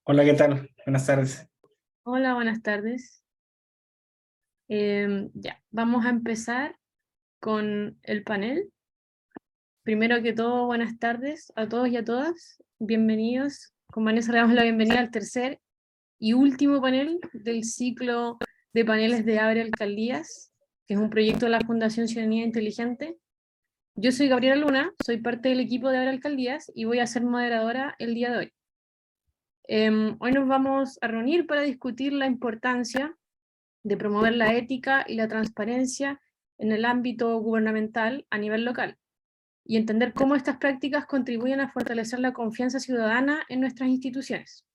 Hola, ¿qué tal? Buenas tardes. Hola, buenas tardes. Ya, vamos a empezar con el panel. Primero que todo, buenas tardes a todos y a todas. Bienvenidos. Con Vanessa le damos la bienvenida al tercer y último panel del ciclo de paneles de Abre Alcaldías, que es un proyecto de la Fundación Ciudadanía Inteligente. Yo soy Gabriela Luna, soy parte del equipo de Abre Alcaldías y voy a ser moderadora el día de hoy. Hoy nos vamos a reunir para discutir la importancia de promover la ética y la transparencia en el ámbito gubernamental a nivel local y entender cómo estas prácticas contribuyen a fortalecer la confianza ciudadana en nuestras instituciones.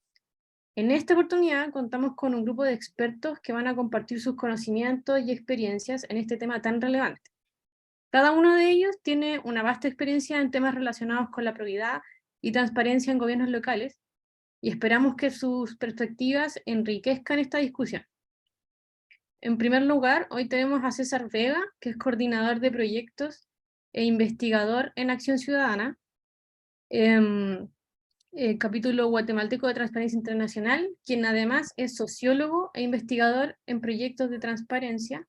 En esta oportunidad contamos con un grupo de expertos que van a compartir sus conocimientos y experiencias en este tema tan relevante. Cada uno de ellos tiene una vasta experiencia en temas relacionados con la probidad y transparencia en gobiernos locales y esperamos que sus perspectivas enriquezcan esta discusión. En primer lugar, hoy tenemos a César Vega, que es coordinador de proyectos e investigador en Acción Ciudadana, capítulo guatemalteco de Transparencia Internacional, quien además es sociólogo e investigador en proyectos de transparencia,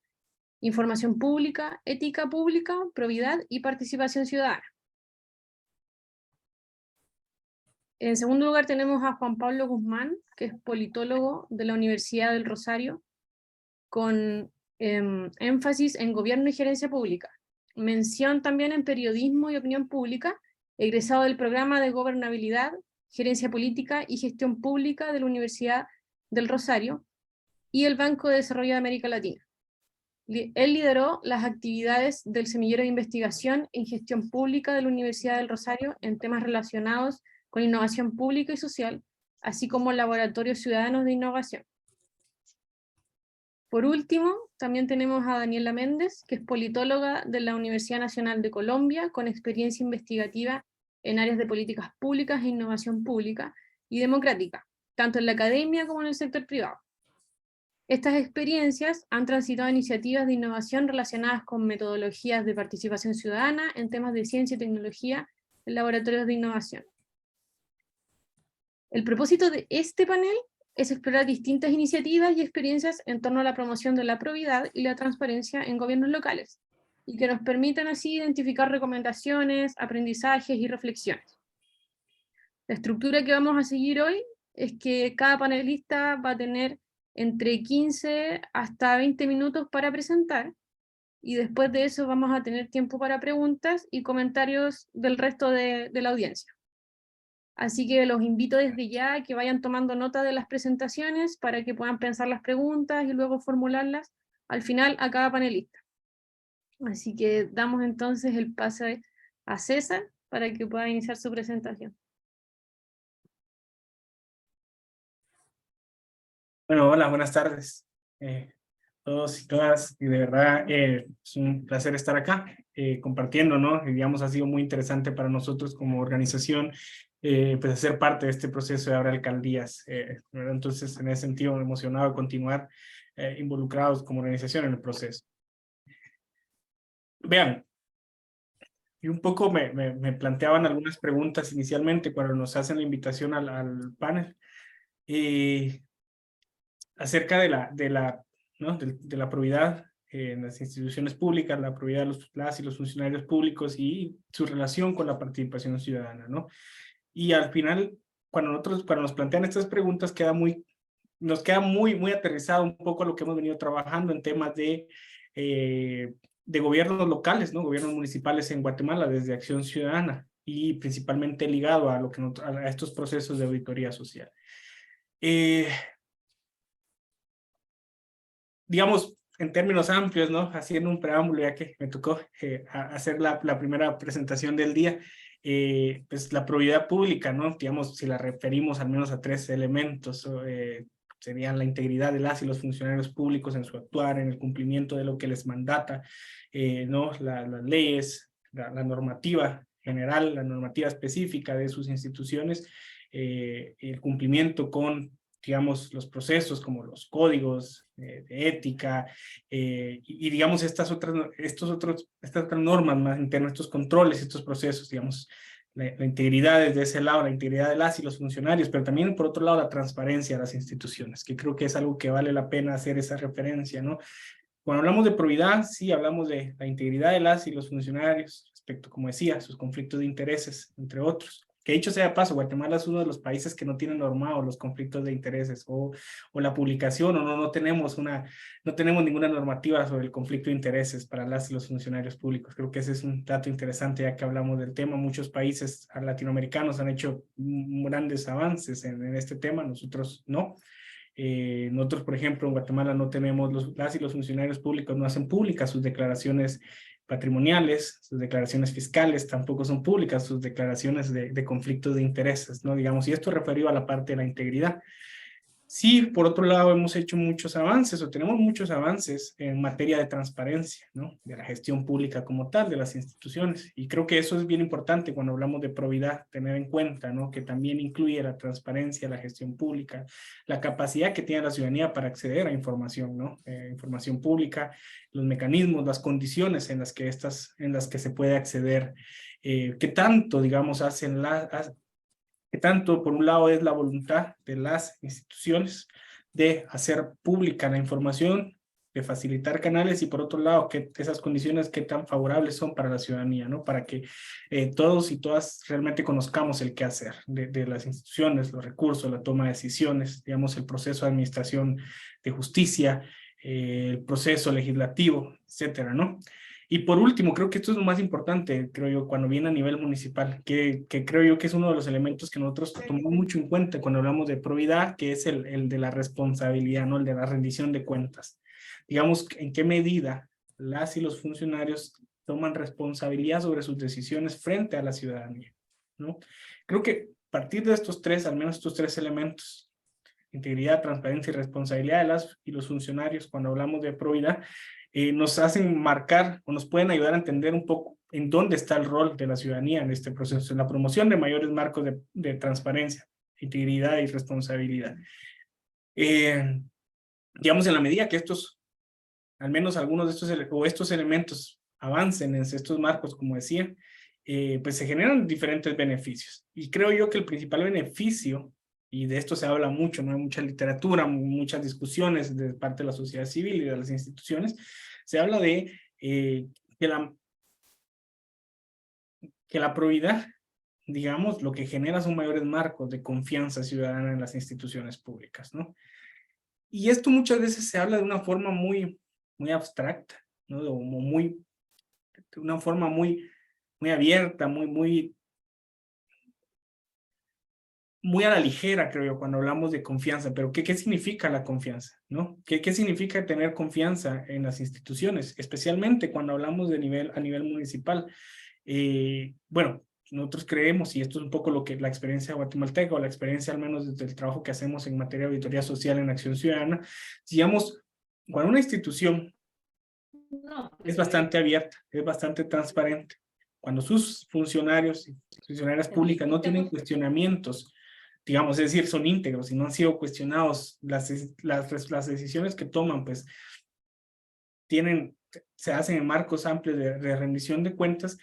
información pública, ética pública, probidad y participación ciudadana. En segundo lugar tenemos a Juan Pablo Guzmán, que es politólogo de la Universidad del Rosario, con énfasis en gobierno y gerencia pública. Mención también en periodismo y opinión pública, egresado del programa de gobernabilidad, gerencia política y gestión pública de la Universidad del Rosario y el Banco de Desarrollo de América Latina. Él lideró las actividades del semillero de investigación en gestión pública de la Universidad del Rosario en temas relacionados con innovación pública y social, así como laboratorios ciudadanos de innovación. Por último, también tenemos a Daniela Méndez, que es politóloga de la Universidad Nacional de Colombia, con experiencia investigativa en áreas de políticas públicas e innovación pública y democrática, tanto en la academia como en el sector privado. Estas experiencias han transitado iniciativas de innovación relacionadas con metodologías de participación ciudadana en temas de ciencia y tecnología en laboratorios de innovación. El propósito de este panel es explorar distintas iniciativas y experiencias en torno a la promoción de la probidad y la transparencia en gobiernos locales, y que nos permitan así identificar recomendaciones, aprendizajes y reflexiones. La estructura que vamos a seguir hoy es que cada panelista va a tener entre 15 hasta 20 minutos para presentar, y después de eso vamos a tener tiempo para preguntas y comentarios del resto de la audiencia. Así que los invito desde ya a que vayan tomando nota de las presentaciones para que puedan pensar las preguntas y luego formularlas al final a cada panelista. Así que damos entonces el pase a César para que pueda iniciar su presentación. Bueno, hola, buenas tardes todos y todas. Y de verdad es un placer estar acá compartiendo, ¿no? Y digamos, ha sido muy interesante para nosotros como organización pues hacer parte de este proceso de Abre Alcaldías. ¿Verdad? Entonces, en ese sentido, emocionado de continuar involucrados como organización en el proceso. Vean, y un poco me planteaban algunas preguntas inicialmente cuando nos hacen la invitación al panel. Acerca ¿no? de la probidad en las instituciones públicas, la probidad de las y los funcionarios públicos y su relación con la participación ciudadana, ¿no? Y al final, cuando nos plantean estas preguntas, nos queda muy aterrizado un poco a lo que hemos venido trabajando en temas de gobiernos locales, ¿no? Gobiernos municipales en Guatemala desde Acción Ciudadana y principalmente ligado a a estos procesos de auditoría social. Digamos, en términos amplios, ¿no? Haciendo un preámbulo, ya que me tocó hacer la primera presentación del día, pues la probidad pública, ¿no? Digamos, si la referimos al menos a tres elementos, serían la integridad de las y los funcionarios públicos en su actuar, en el cumplimiento de lo que les mandata, ¿no? Las leyes, la normativa general, la normativa específica de sus instituciones, el cumplimiento con, digamos, los procesos como los códigos de ética y digamos estas otras normas más internas, estos controles, estos procesos, digamos, la integridad desde ese lado, la integridad de las y los funcionarios, pero también por otro lado la transparencia de las instituciones, que creo que es algo que vale la pena hacer esa referencia, ¿no? Cuando hablamos de probidad, sí hablamos de la integridad de las y los funcionarios respecto, como decía, sus conflictos de intereses, entre otros. Que dicho sea de paso, Guatemala es uno de los países que no tiene normados los conflictos de intereses o la publicación, o no tenemos ninguna normativa sobre el conflicto de intereses para las y los funcionarios públicos. Creo que ese es un dato interesante ya que hablamos del tema. Muchos países latinoamericanos han hecho grandes avances en este tema, nosotros no. Nosotros, por ejemplo, en Guatemala no tenemos, las y los funcionarios públicos no hacen públicas sus declaraciones patrimoniales, sus declaraciones fiscales, tampoco son públicas sus declaraciones de conflictos de intereses, ¿no? Digamos, y esto referido a la parte de la integridad. Sí, por otro lado, hemos hecho muchos avances o tenemos muchos avances en materia de transparencia, ¿no? De la gestión pública como tal, de las instituciones. Y creo que eso es bien importante cuando hablamos de probidad, tener en cuenta, ¿no? Que también incluye la transparencia, la gestión pública, la capacidad que tiene la ciudadanía para acceder a información, ¿no? Información pública, los mecanismos, las condiciones en las que se puede acceder, qué tanto, digamos, que tanto por un lado es la voluntad de las instituciones de hacer pública la información, de facilitar canales y por otro lado que esas condiciones qué tan favorables son para la ciudadanía, ¿no? Para que todos y todas realmente conozcamos el qué hacer de las instituciones, los recursos, la toma de decisiones, digamos el proceso de administración de justicia, el proceso legislativo, etcétera, ¿no? Y por último, creo que esto es lo más importante, creo yo, cuando viene a nivel municipal, que creo yo que es uno de los elementos que nosotros tomamos mucho en cuenta cuando hablamos de probidad, que es el de la responsabilidad, ¿no? El de la rendición de cuentas. Digamos, en qué medida las y los funcionarios toman responsabilidad sobre sus decisiones frente a la ciudadanía, ¿no? Creo que a partir de estos tres, al menos estos tres elementos, integridad, transparencia y responsabilidad de las y los funcionarios, cuando hablamos de probidad, nos hacen marcar o nos pueden ayudar a entender un poco en dónde está el rol de la ciudadanía en este proceso, en la promoción de mayores marcos de transparencia, integridad y responsabilidad. Digamos, en la medida que al menos algunos de estos elementos avancen en estos marcos, como decía, pues se generan diferentes beneficios. Y creo yo que el principal beneficio, y de esto se habla mucho, ¿no? Hay mucha literatura, muchas discusiones de parte de la sociedad civil y de las instituciones, se habla de que la probidad, digamos, lo que genera son mayores marcos de confianza ciudadana en las instituciones públicas, ¿no? Y esto muchas veces se habla de una forma muy abstracta, ¿no? De una forma muy abierta, muy a la ligera, creo yo, cuando hablamos de confianza. Pero ¿qué significa la confianza? ¿No? ¿Qué significa tener confianza en las instituciones? Especialmente cuando hablamos a nivel municipal. Bueno, nosotros creemos, y esto es un poco lo que la experiencia guatemalteca, o la experiencia al menos desde el trabajo que hacemos en materia de auditoría social en Acción Ciudadana, digamos, cuando una institución es bastante abierta, es bastante transparente, cuando sus funcionarios y funcionarias públicas no tienen cuestionamientos, digamos, es decir, son íntegros y no han sido cuestionados, las decisiones que toman, pues, se hacen en marcos amplios de rendición de cuentas,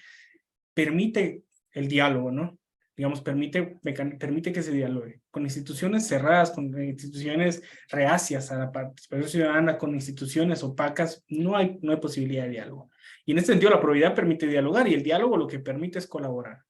permite el diálogo, ¿no? Digamos, permite que se dialogue. Con instituciones cerradas, con instituciones reacias a la participación ciudadana, con instituciones opacas, no hay posibilidad de diálogo. Y en este sentido, la probidad permite dialogar y el diálogo lo que permite es colaborar.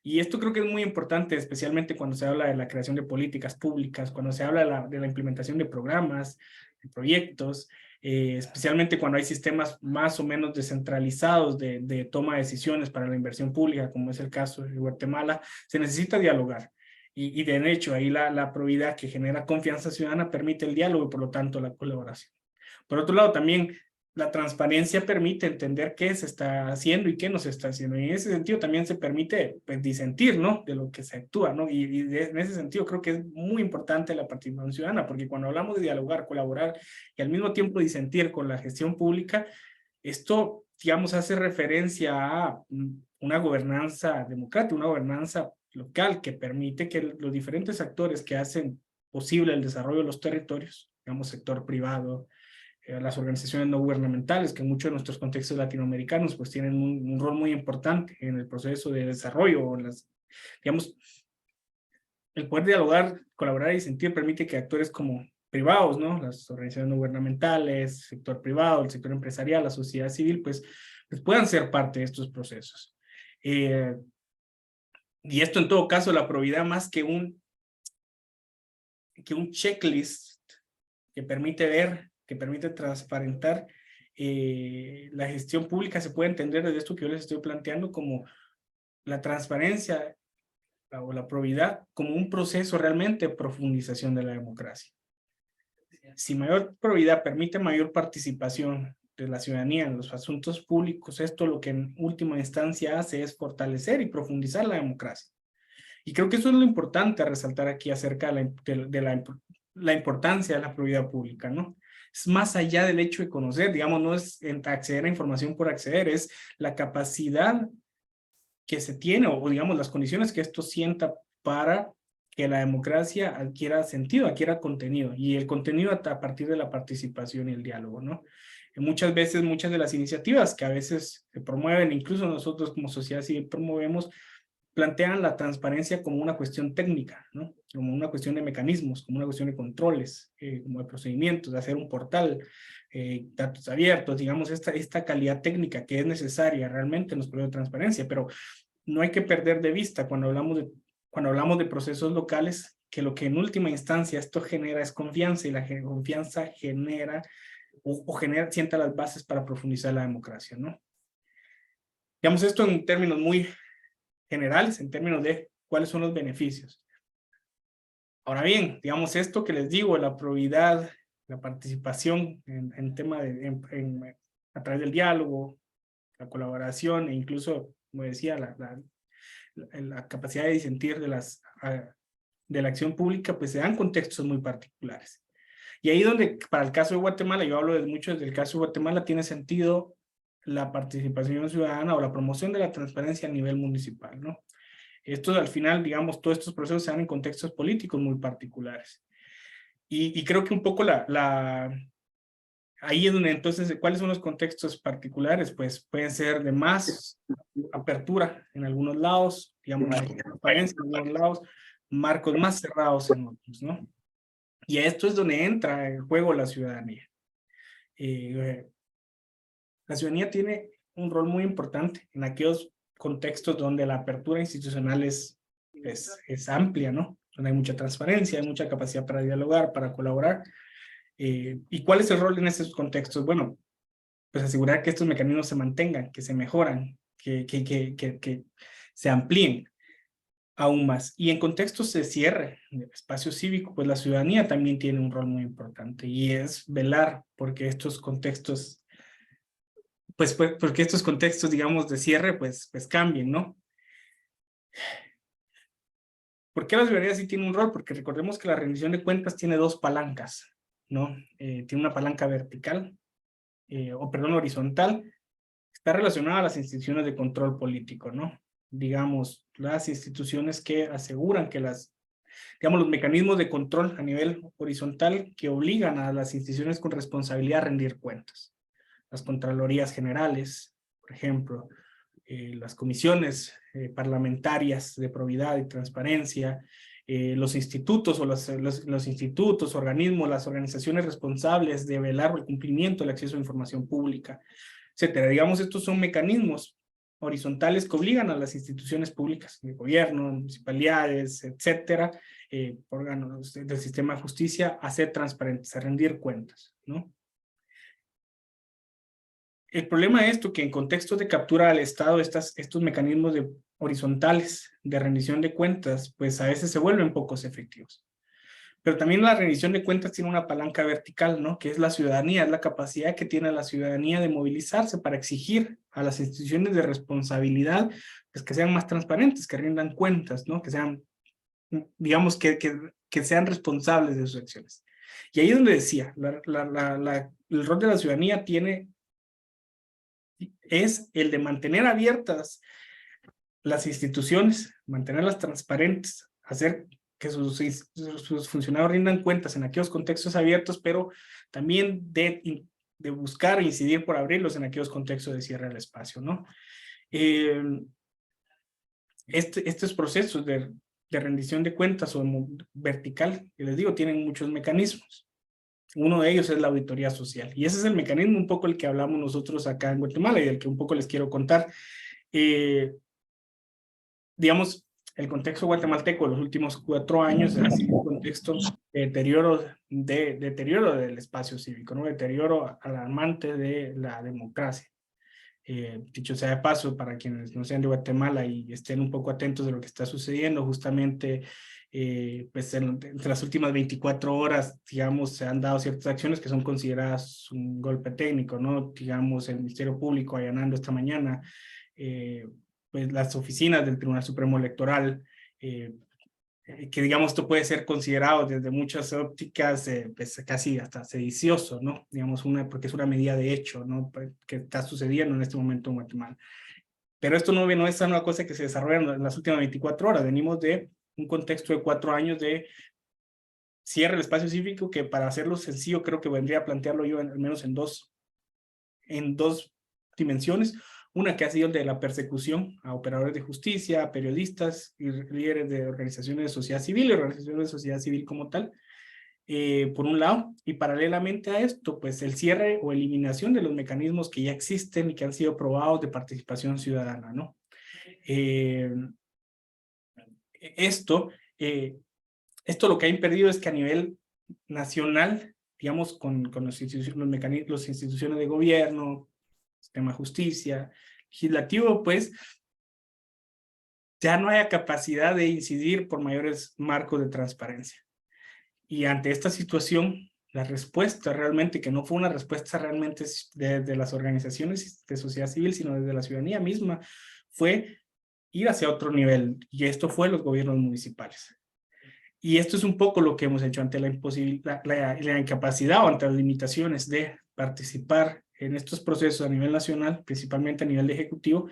Y esto creo que es muy importante, especialmente cuando se habla de la creación de políticas públicas, cuando se habla de la implementación de programas, de proyectos, especialmente cuando hay sistemas más o menos descentralizados de toma de decisiones para la inversión pública, como es el caso de Guatemala, se necesita dialogar. Y de hecho, ahí la probidad que genera confianza ciudadana permite el diálogo y por lo tanto la colaboración. Por otro lado, también la transparencia permite entender qué se está haciendo y qué no se está haciendo. Y en ese sentido también se permite, pues, disentir, ¿no? De lo que se actúa, ¿no? En ese sentido creo que es muy importante la participación ciudadana, porque cuando hablamos de dialogar, colaborar y al mismo tiempo disentir con la gestión pública, esto, digamos, hace referencia a una gobernanza democrática, una gobernanza local que permite que los diferentes actores que hacen posible el desarrollo de los territorios, digamos, sector privado, las organizaciones no gubernamentales, que en muchos de nuestros contextos latinoamericanos pues tienen un rol muy importante en el proceso de desarrollo, o digamos, el poder dialogar, colaborar y sentir permite que actores como privados, ¿no? Las organizaciones no gubernamentales, el sector privado, el sector empresarial, la sociedad civil, pues puedan ser parte de estos procesos. Y esto en todo caso, la probidad más que un checklist que permite ver, que permite transparentar la gestión pública, se puede entender desde esto que yo les estoy planteando como la transparencia o la probidad como un proceso realmente de profundización de la democracia. Si mayor probidad permite mayor participación de la ciudadanía en los asuntos públicos, esto lo que en última instancia hace es fortalecer y profundizar la democracia. Y creo que eso es lo importante a resaltar aquí acerca de la importancia de la probidad pública, ¿no? Es más allá del hecho de conocer, digamos, no es acceder a información por acceder, es la capacidad que se tiene, o digamos, las condiciones que esto sienta para que la democracia adquiera sentido, adquiera contenido, y el contenido a partir de la participación y el diálogo, ¿no? Muchas veces, muchas de las iniciativas que a veces se promueven, incluso nosotros como sociedad civil promovemos, plantean la transparencia como una cuestión técnica, ¿no? Como una cuestión de mecanismos, como una cuestión de controles, como de procedimientos, de hacer un portal, datos abiertos, digamos, esta calidad técnica que es necesaria realmente en los procesos de transparencia, pero no hay que perder de vista cuando hablamos de procesos locales, que lo que en última instancia esto genera es confianza, y la confianza genera sienta las bases para profundizar la democracia, ¿no? Digamos esto en términos muy generales, en términos de cuáles son los beneficios. Ahora bien, digamos esto que les digo, la probidad, la participación en tema a través del diálogo, la colaboración e incluso, como decía, la capacidad de disentir de la acción pública, pues se dan contextos muy particulares. Y ahí donde, para el caso de Guatemala, yo hablo mucho desde el caso de Guatemala, tiene sentido la participación ciudadana o la promoción de la transparencia a nivel municipal, ¿no? Esto al final, digamos, todos estos procesos se dan en contextos políticos muy particulares. Y creo que un poco ahí es donde entonces, ¿cuáles son los contextos particulares? Pues pueden ser de más apertura en algunos lados, digamos, transparencia en algunos lados, marcos más cerrados en otros, ¿no? Y esto es donde entra en juego la ciudadanía. La ciudadanía tiene un rol muy importante en aquellos contextos donde la apertura institucional es amplia, ¿no? Donde hay mucha transparencia, hay mucha capacidad para dialogar, para colaborar. ¿Y cuál es el rol en esos contextos? Bueno, pues asegurar que estos mecanismos se mantengan, que se mejoran, que se amplíen aún más. Y en contextos de cierre del espacio cívico, pues la ciudadanía también tiene un rol muy importante, y es velar porque estos contextos, porque estos contextos, digamos, de cierre, pues cambien, ¿no? ¿Por qué la ciudadanía sí tiene un rol? Porque recordemos que la rendición de cuentas tiene dos palancas, ¿no? Tiene una palanca vertical, horizontal, está relacionada a las instituciones de control político, ¿no? Digamos, las instituciones que aseguran que digamos, los mecanismos de control a nivel horizontal que obligan a las instituciones con responsabilidad a rendir cuentas. Las contralorías generales, por ejemplo, las comisiones parlamentarias de probidad y transparencia, los institutos o los institutos, organismos, las organizaciones responsables de velar por el cumplimiento del acceso a información pública, etcétera. Digamos, estos son mecanismos horizontales que obligan a las instituciones públicas, de gobierno, municipalidades, etcétera, órganos del sistema de justicia, a ser transparentes, a rendir cuentas, ¿no? El problema es esto, que en contextos de captura al Estado, estos mecanismos horizontales de rendición de cuentas, pues a veces se vuelven pocos efectivos. Pero también la rendición de cuentas tiene una palanca vertical, ¿no? Que es la ciudadanía, es la capacidad que tiene la ciudadanía de movilizarse para exigir a las instituciones de responsabilidad, pues que sean más transparentes, que rindan cuentas, ¿no? Que sean, digamos, que sean responsables de sus acciones. Y ahí es donde decía, el rol de la ciudadanía es el de mantener abiertas las instituciones, mantenerlas transparentes, hacer que sus funcionarios rindan cuentas en aquellos contextos abiertos, pero también de buscar e incidir por abrirlos en aquellos contextos de cierre del espacio, ¿no? Estos procesos de rendición de cuentas o vertical, que les digo, tienen muchos mecanismos. Uno de ellos es la auditoría social. Y ese es el mecanismo un poco el que hablamos nosotros acá en Guatemala y del que un poco les quiero contar. Digamos, el contexto guatemalteco de los últimos 4 años ha sido un contexto de deterioro del espacio cívico, ¿no? Deterioro alarmante de la democracia. Dicho sea de paso, para quienes no sean de Guatemala y estén un poco atentos de lo que está sucediendo, justamente pues entre las últimas 24 horas, digamos, se han dado ciertas acciones que son consideradas un golpe técnico, ¿no? Digamos, el Ministerio Público allanando esta mañana pues las oficinas del Tribunal Supremo Electoral, que digamos esto puede ser considerado desde muchas ópticas pues casi hasta sedicioso, ¿no? Digamos, porque es una medida de hecho, ¿no? Que está sucediendo en este momento en Guatemala. Pero esto no es una cosa que se desarrolla en las últimas 24 horas. Venimos de un contexto de 4 años de cierre del espacio cívico que, para hacerlo sencillo, creo que vendría a plantearlo yo al menos en dos dimensiones. Una que ha sido el de la persecución a operadores de justicia, a periodistas y líderes de organizaciones de sociedad civil y organizaciones de sociedad civil como tal, por un lado, y paralelamente a esto, pues el cierre o eliminación de los mecanismos que ya existen y que han sido probados de participación ciudadana, ¿no? Esto lo que ha impedido es que a nivel nacional, digamos, con los instituciones de gobierno, sistema de justicia, legislativo, pues ya no haya capacidad de incidir por mayores marcos de transparencia. Y ante esta situación, la respuesta realmente, que no fue una respuesta realmente de las organizaciones de sociedad civil, sino desde la ciudadanía misma, fue ir hacia otro nivel, y esto fue los gobiernos municipales. Y esto es un poco lo que hemos hecho ante la incapacidad o ante las limitaciones de participar en estos procesos a nivel nacional, principalmente a nivel de ejecutivo.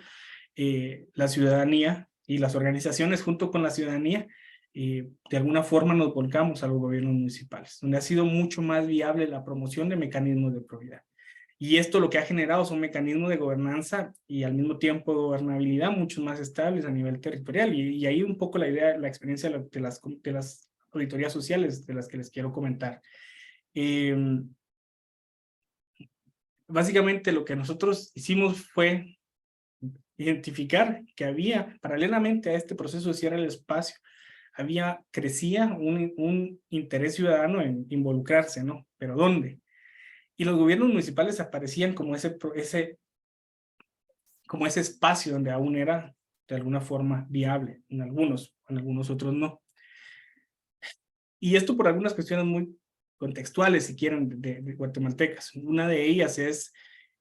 La ciudadanía y las organizaciones junto con la ciudadanía de alguna forma nos volcamos a los gobiernos municipales, donde ha sido mucho más viable la promoción de mecanismos de probidad. Y esto lo que ha generado son mecanismos de gobernanza y al mismo tiempo de gobernabilidad mucho más estables a nivel territorial. Y ahí un poco la idea, la experiencia de las auditorías sociales de las que les quiero comentar. Básicamente lo que nosotros hicimos fue identificar que había, paralelamente a este proceso de cierre del espacio, crecía un interés ciudadano en involucrarse, ¿no? ¿Pero dónde? Y los gobiernos municipales aparecían como ese espacio donde aún era de alguna forma viable, en algunos otros no. Y esto por algunas cuestiones muy contextuales, si quieren, de guatemaltecas. Una de ellas es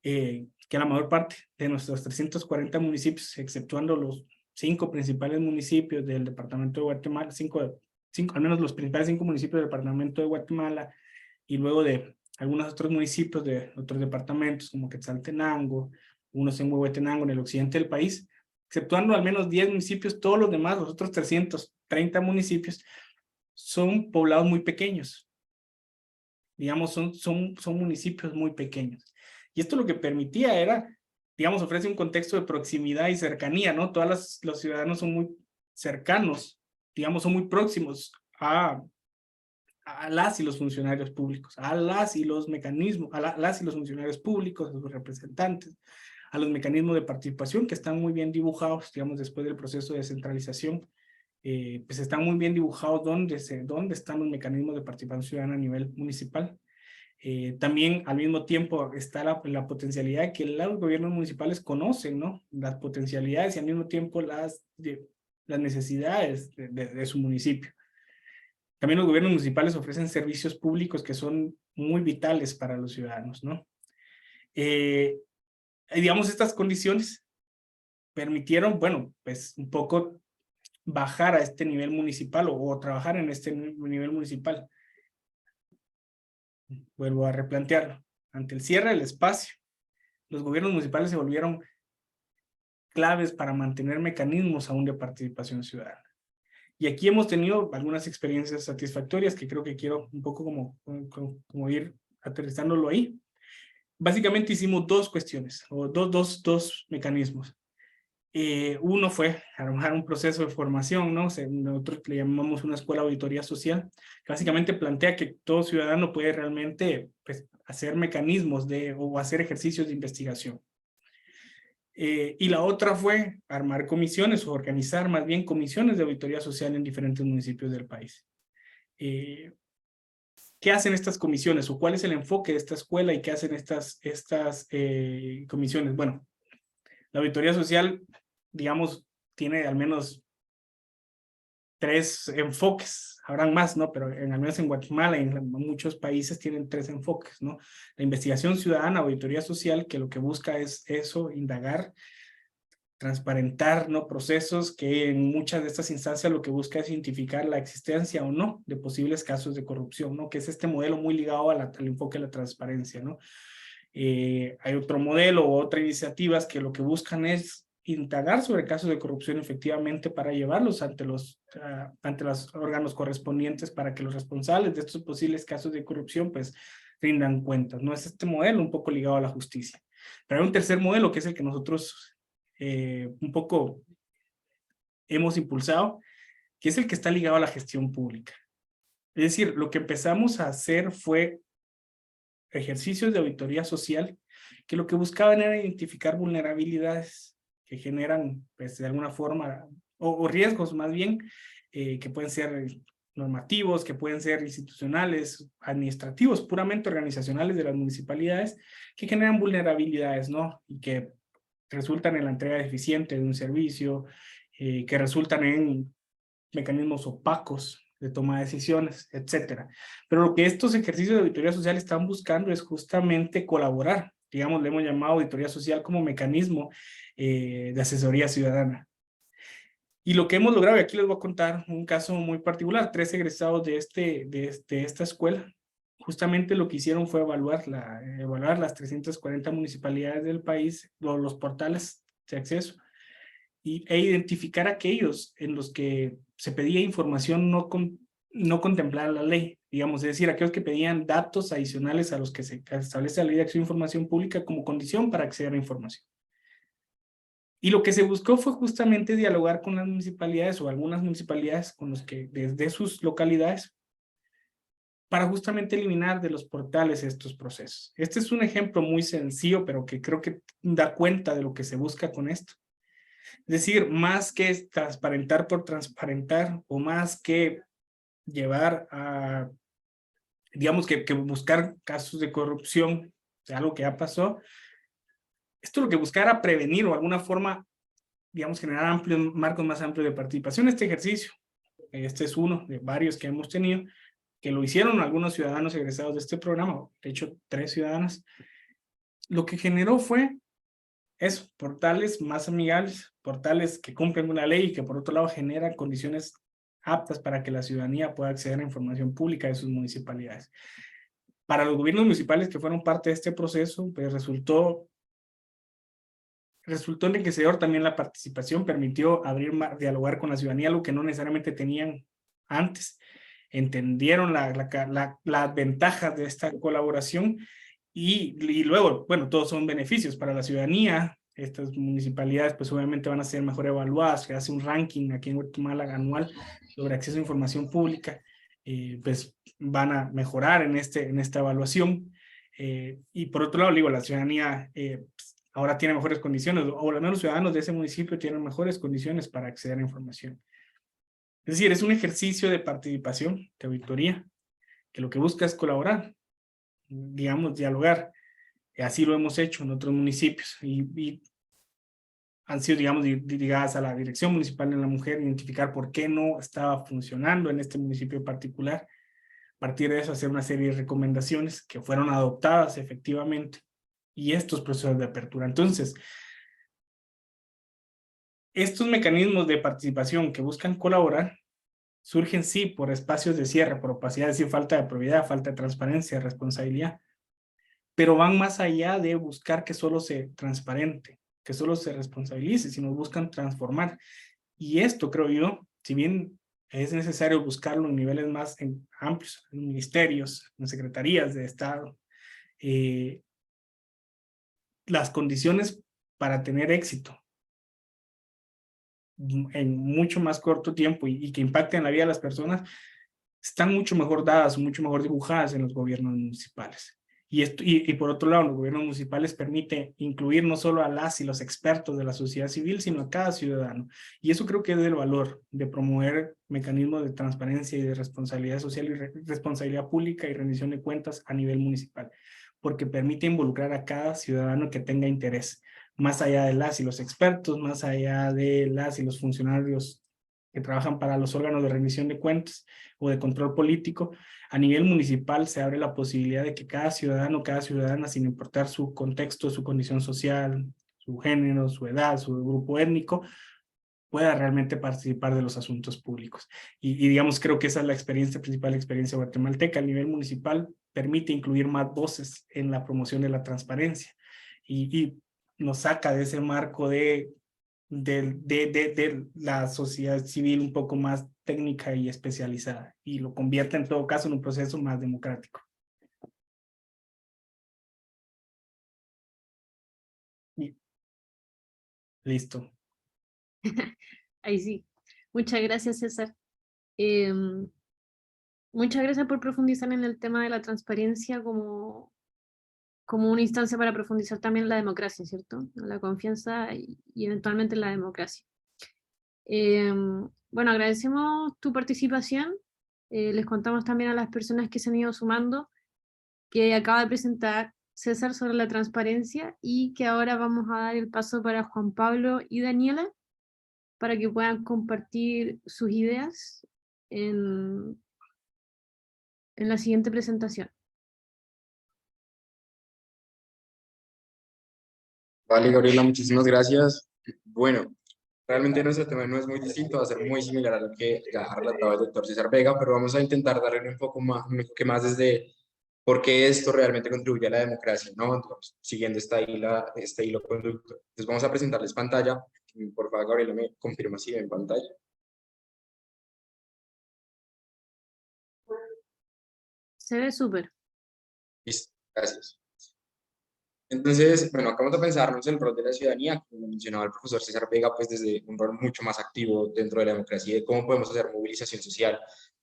que la mayor parte de nuestros 340 municipios, exceptuando los 5 principales municipios del departamento de Guatemala, al menos los principales 5 municipios del departamento de Guatemala, y luego de algunos otros municipios de otros departamentos, como Quetzaltenango, unos en Huehuetenango, en el occidente del país, exceptuando al menos 10 municipios, todos los demás, los otros 330 municipios, son poblados muy pequeños. Digamos, son municipios muy pequeños. Y esto lo que permitía era, digamos, ofrece un contexto de proximidad y cercanía, ¿no? Los ciudadanos son muy cercanos, digamos, son muy próximos a las y los funcionarios públicos, a las y los mecanismos, las y los funcionarios públicos, a sus representantes, a los mecanismos de participación que están muy bien dibujados, digamos, después del proceso de descentralización, pues están muy bien dibujados dónde están los mecanismos de participación ciudadana a nivel municipal. También al mismo tiempo está la potencialidad de que los gobiernos municipales conocen, ¿no? Las potencialidades y al mismo tiempo las necesidades de su municipio. También los gobiernos municipales ofrecen servicios públicos que son muy vitales para los ciudadanos, ¿no? Digamos, estas condiciones permitieron, bueno, pues un poco bajar a este nivel municipal o trabajar en este nivel municipal. Vuelvo a replantearlo. Ante el cierre del espacio, los gobiernos municipales se volvieron claves para mantener mecanismos aún de participación ciudadana. Y aquí hemos tenido algunas experiencias satisfactorias que creo que quiero un poco como ir aterrizándolo ahí. básicamente hicimos dos cuestiones, o dos mecanismos. Uno fue armar un proceso de formación, ¿no? Nosotros le llamamos una escuela de auditoría social, que básicamente plantea que todo ciudadano puede realmente, pues, hacer mecanismos o hacer ejercicios de investigación. Y la otra fue armar comisiones o organizar más bien comisiones de auditoría social en diferentes municipios del país. ¿Qué hacen estas comisiones o cuál es el enfoque de esta escuela y qué hacen estas comisiones? Bueno, la auditoría social, digamos, tiene al menos 3 enfoques, habrán más, ¿no? Pero al menos en Guatemala y en muchos países tienen 3 enfoques, ¿no? La investigación ciudadana, auditoría social, que lo que busca es eso, indagar, transparentar, ¿no? Procesos que en muchas de estas instancias lo que busca es identificar la existencia o no de posibles casos de corrupción, ¿no? Que es este modelo muy ligado al enfoque de la transparencia, ¿no? Hay otro modelo o otras iniciativas que lo que buscan es indagar sobre casos de corrupción efectivamente para llevarlos ante los órganos correspondientes para que los responsables de estos posibles casos de corrupción pues rindan cuentas, ¿no? Es este modelo un poco ligado a la justicia. Pero hay un tercer modelo que es el que nosotros un poco hemos impulsado, que es el que está ligado a la gestión pública. Es decir, lo que empezamos a hacer fue ejercicios de auditoría social que lo que buscaban era identificar vulnerabilidades que generan, pues, de alguna forma, o riesgos más bien, que pueden ser normativos, que pueden ser institucionales, administrativos, puramente organizacionales de las municipalidades, que generan vulnerabilidades, ¿no? Y que resultan en la entrega deficiente de un servicio, que resultan en mecanismos opacos de toma de decisiones, etcétera. Pero lo que estos ejercicios de auditoría social están buscando es justamente colaborar. Digamos, le hemos llamado auditoría social como mecanismo de asesoría ciudadana. Y lo que hemos logrado, y aquí les voy a contar un caso muy particular, 3 egresados de esta escuela, justamente lo que hicieron fue evaluar las 340 municipalidades del país, los portales de acceso, e identificar aquellos en los que se pedía información no contemplar la ley, digamos, es decir, aquellos que pedían datos adicionales a los que se establece la ley de acceso a información pública como condición para acceder a información. Y lo que se buscó fue justamente dialogar con las municipalidades o algunas municipalidades con los que desde sus localidades para justamente eliminar de los portales estos procesos. Este es un ejemplo muy sencillo, pero que creo que da cuenta de lo que se busca con esto. Es decir, más que transparentar por transparentar o más que llevar a, digamos que buscar casos de corrupción, o sea, algo que ya pasó, esto lo que buscara prevenir o de alguna forma, digamos, generar marcos más amplios de participación. Este ejercicio, este es uno de varios que hemos tenido, que lo hicieron algunos ciudadanos egresados de este programa, de hecho 3 ciudadanos, lo que generó fue eso, portales más amigables, portales que cumplen una ley y que por otro lado generan condiciones aptas para que la ciudadanía pueda acceder a información pública de sus municipalidades. Para los gobiernos municipales que fueron parte de este proceso, pues resultó enriquecedor también la participación, permitió dialogar con la ciudadanía, algo que no necesariamente tenían antes. Entendieron las ventajas de esta colaboración y luego, bueno, todos son beneficios para la ciudadanía. Estas municipalidades pues obviamente van a ser mejor evaluadas, se hace un ranking aquí en Guatemala anual sobre acceso a información pública, pues van a mejorar en esta evaluación. Y por otro lado, digo, la ciudadanía ahora tiene mejores condiciones, o al menos los ciudadanos de ese municipio tienen mejores condiciones para acceder a información. Es decir, es un ejercicio de participación, de auditoría, que lo que busca es colaborar, digamos, dialogar. Así lo hemos hecho en otros municipios y han sido, digamos, ligadas a la Dirección Municipal de la Mujer, identificar por qué no estaba funcionando en este municipio en particular. A partir de eso, hacer una serie de recomendaciones que fueron adoptadas efectivamente y estos procesos de apertura. Entonces, estos mecanismos de participación que buscan colaborar surgen sí por espacios de cierre, por opacidad, es decir, falta de probidad, falta de transparencia, responsabilidad, pero van más allá de buscar que solo se transparente, que solo se responsabilice, sino buscan transformar. Y esto, creo yo, si bien es necesario buscarlo en niveles más amplios, en ministerios, en secretarías de Estado, las condiciones para tener éxito en mucho más corto tiempo y que impacten la vida de las personas están mucho mejor dadas, mucho mejor dibujadas en los gobiernos municipales. Y por otro lado, los gobiernos municipales permiten incluir no solo a las y los expertos de la sociedad civil, sino a cada ciudadano. Y eso creo que es el valor de promover mecanismos de transparencia y de responsabilidad social y responsabilidad pública y rendición de cuentas a nivel municipal, porque permite involucrar a cada ciudadano que tenga interés, más allá de las y los expertos, más allá de las y los funcionarios que trabajan para los órganos de rendición de cuentas o de control político. A nivel municipal se abre la posibilidad de que cada ciudadano, cada ciudadana, sin importar su contexto, su condición social, su género, su edad, su grupo étnico, pueda realmente participar de los asuntos públicos. Y digamos, creo que esa es la experiencia principal, la experiencia guatemalteca. A nivel municipal permite incluir más voces en la promoción de la transparencia y nos saca de ese marco de la sociedad civil un poco más técnica y especializada y lo convierte en todo caso en un proceso más democrático. Y listo. Ahí sí. Muchas gracias, César. Muchas gracias por profundizar en el tema de la transparencia como una instancia para profundizar también en la democracia, ¿cierto? La confianza y eventualmente en la democracia. Bueno, agradecemos tu participación. Les contamos también a las personas que se han ido sumando que acaba de presentar César sobre la transparencia y que ahora vamos a dar el paso para Juan Pablo y Daniela para que puedan compartir sus ideas en la siguiente presentación. Vale, Gabriela, muchísimas gracias. Bueno, realmente nuestro tema no es muy distinto, va a ser muy similar a lo que ya ha relatado el doctor César Vega, pero vamos a intentar darle un enfoque más desde por qué esto realmente contribuye a la democracia, ¿no? Entonces, siguiendo este hilo conductor. Entonces vamos a presentarles pantalla. Por favor, Gabriela, me confirma si ven pantalla. Se ve súper. Listo, gracias. Entonces, bueno, acabamos de pensarnos el rol de la ciudadanía, como mencionaba el profesor César Vega, pues desde un rol mucho más activo dentro de la democracia y de cómo podemos hacer movilización social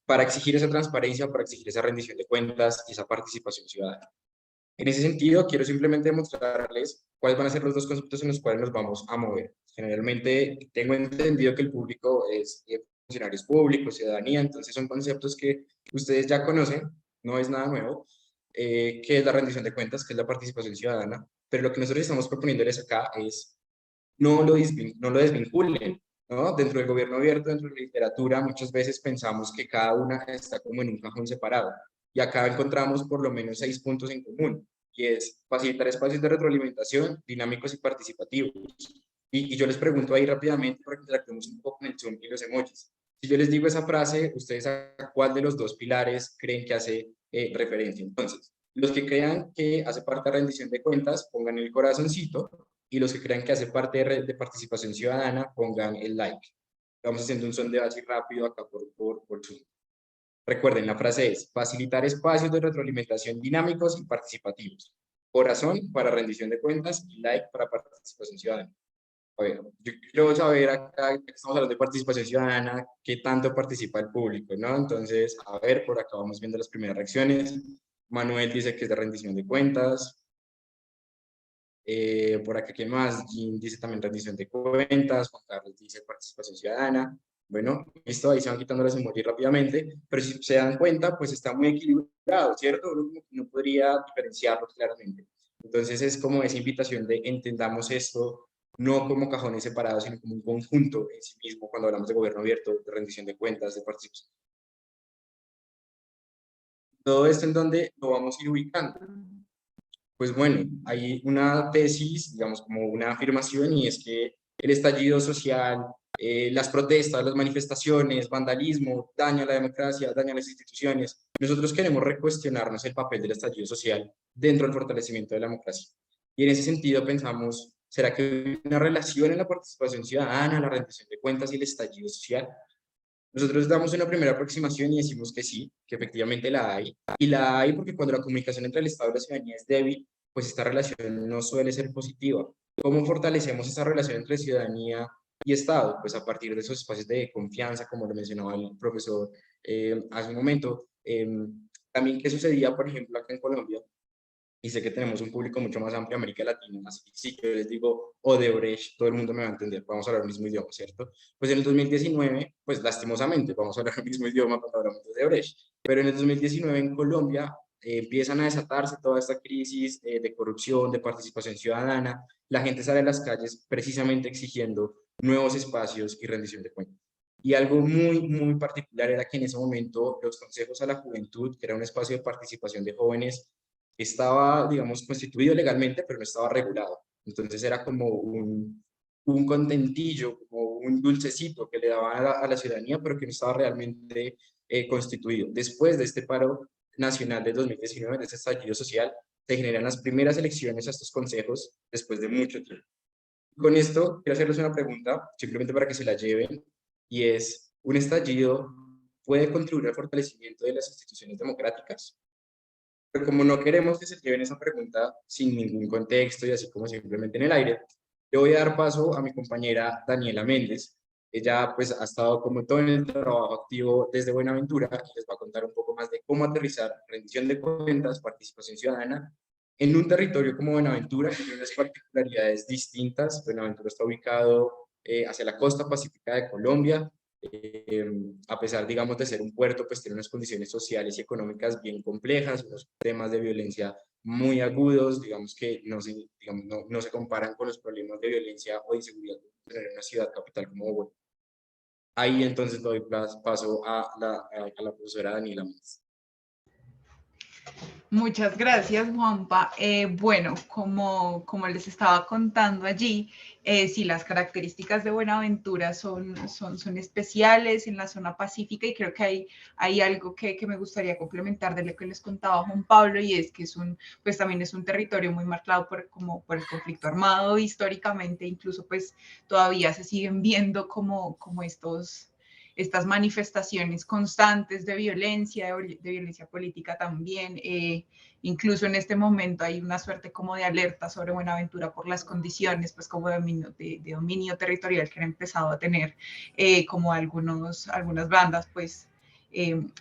para exigir esa transparencia, para exigir esa rendición de cuentas y esa participación ciudadana. En ese sentido, quiero simplemente mostrarles cuáles van a ser los dos conceptos en los cuales nos vamos a mover. Generalmente, tengo entendido que el público es funcionarios públicos, ciudadanía, entonces son conceptos que ustedes ya conocen, no es nada nuevo, que es la rendición de cuentas, que es la participación ciudadana, pero lo que nosotros estamos proponiéndoles acá es no lo desvinculen, ¿no? Dentro del gobierno abierto, dentro de la literatura, muchas veces pensamos que cada una está como en un cajón separado, y acá encontramos por lo menos 6 puntos en común, y es facilitar espacios de retroalimentación dinámicos y participativos. Y yo les pregunto ahí rápidamente, para que interactuemos un poco en el Zoom y los emojis. Si yo les digo esa frase, ¿ustedes a cuál de los dos pilares creen que hace referencia? Entonces, los que crean que hace parte de rendición de cuentas, pongan el corazoncito, y los que crean que hace parte de participación ciudadana, pongan el like. Vamos haciendo un sondeo así rápido acá por Zoom. Recuerden, la frase es facilitar espacios de retroalimentación dinámicos y participativos. Corazón para rendición de cuentas y like para participación ciudadana. A ver, yo quiero saber acá, que estamos hablando de participación ciudadana, qué tanto participa el público, ¿no? Entonces, a ver, por acá vamos viendo las primeras reacciones. Manuel dice que es de rendición de cuentas. Por acá, ¿qué más? Jim dice también rendición de cuentas. Juan Carlos dice participación ciudadana. Bueno, listo, ahí se van quitando las emojis rápidamente, pero si se dan cuenta, pues está muy equilibrado, ¿cierto? Uno no podría diferenciarlos claramente. Entonces es como esa invitación de entendamos esto no como cajones separados, sino como un conjunto en sí mismo cuando hablamos de gobierno abierto, de rendición de cuentas, de participación. Todo esto en donde lo vamos a ir ubicando. Pues bueno, hay una tesis, digamos, como una afirmación, y es que el estallido social, las protestas, las manifestaciones, vandalismo, daña a la democracia, daña a las instituciones. Nosotros queremos recuestionarnos el papel del estallido social dentro del fortalecimiento de la democracia. Y en ese sentido pensamos, ¿será que hay una relación en la participación ciudadana, la rendición de cuentas y el estallido social? Nosotros damos una primera aproximación y decimos que sí, que efectivamente la hay. Y la hay porque cuando la comunicación entre el Estado y la ciudadanía es débil, pues esta relación no suele ser positiva. ¿Cómo fortalecemos esa relación entre ciudadanía y Estado? Pues a partir de esos espacios de confianza, como lo mencionaba el profesor hace un momento. También, ¿qué sucedía, por ejemplo, acá en Colombia? Y sé que tenemos un público mucho más amplio en América Latina, así que si yo les digo Odebrecht, todo el mundo me va a entender, vamos a hablar el mismo idioma, ¿cierto? Pues en el 2019, pues lastimosamente, vamos a hablar el mismo idioma cuando hablamos de Odebrecht, pero en el 2019 en Colombia empiezan a desatarse toda esta crisis de corrupción, de participación ciudadana, la gente sale a las calles precisamente exigiendo nuevos espacios y rendición de cuentas. Y algo muy particular era que en ese momento los consejos a la juventud, que era un espacio de participación de jóvenes, estaba, digamos, constituido legalmente, pero no estaba regulado. Entonces era como un contentillo, como un dulcecito que le daban a la ciudadanía, pero que no estaba realmente constituido. Después de este paro nacional de 2019, de ese estallido social, se generan las primeras elecciones a estos consejos después de mucho tiempo. Con esto, quiero hacerles una pregunta, simplemente para que se la lleven, y es, ¿un estallido puede contribuir al fortalecimiento de las instituciones democráticas? Pero como no queremos que se lleven esa pregunta sin ningún contexto y así como simplemente en el aire, le voy a dar paso a mi compañera Daniela Méndez. Ella pues ha estado como todo en el trabajo activo desde Buenaventura y les va a contar un poco más de cómo aterrizar rendición de cuentas, participación ciudadana en un territorio como Buenaventura, que tiene unas particularidades distintas. Buenaventura está ubicado hacia la costa pacífica de Colombia, a pesar, digamos, de ser un puerto, pues tiene unas condiciones sociales y económicas bien complejas, unos temas de violencia muy agudos, digamos que no se comparan con los problemas de violencia o inseguridad en una ciudad capital como Bogotá. Ahí entonces doy paso a la profesora Daniela Méndez. Muchas gracias, Juanpa. Bueno, como les estaba contando allí, sí, las características de Buenaventura son especiales en la zona pacífica y creo que hay algo que me gustaría complementar de lo que les contaba Juan Pablo, y es que pues también es un territorio muy marcado por el conflicto armado históricamente. Incluso pues todavía se siguen viendo como estas manifestaciones constantes de violencia política también. Incluso en este momento hay una suerte como de alerta sobre Buenaventura por las condiciones, pues como de dominio territorial que han empezado a tener como algunas bandas, pues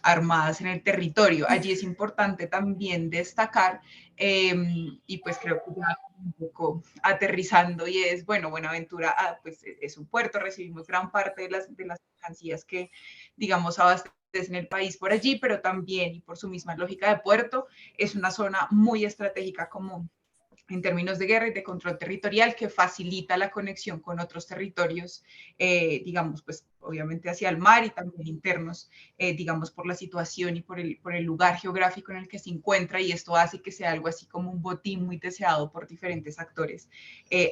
armadas en el territorio. Allí es importante también destacar, y pues creo que ya un poco aterrizando, y es, bueno, Buenaventura pues es un puerto, recibimos gran parte de las mercancías que, digamos, abastecen el país por allí, pero también, y por su misma lógica de puerto, es una zona muy estratégica como en términos de guerra y de control territorial, que facilita la conexión con otros territorios, digamos, pues obviamente hacia el mar y también internos, digamos, por la situación y por el lugar geográfico en el que se encuentra, y esto hace que sea algo así como un botín muy deseado por diferentes actores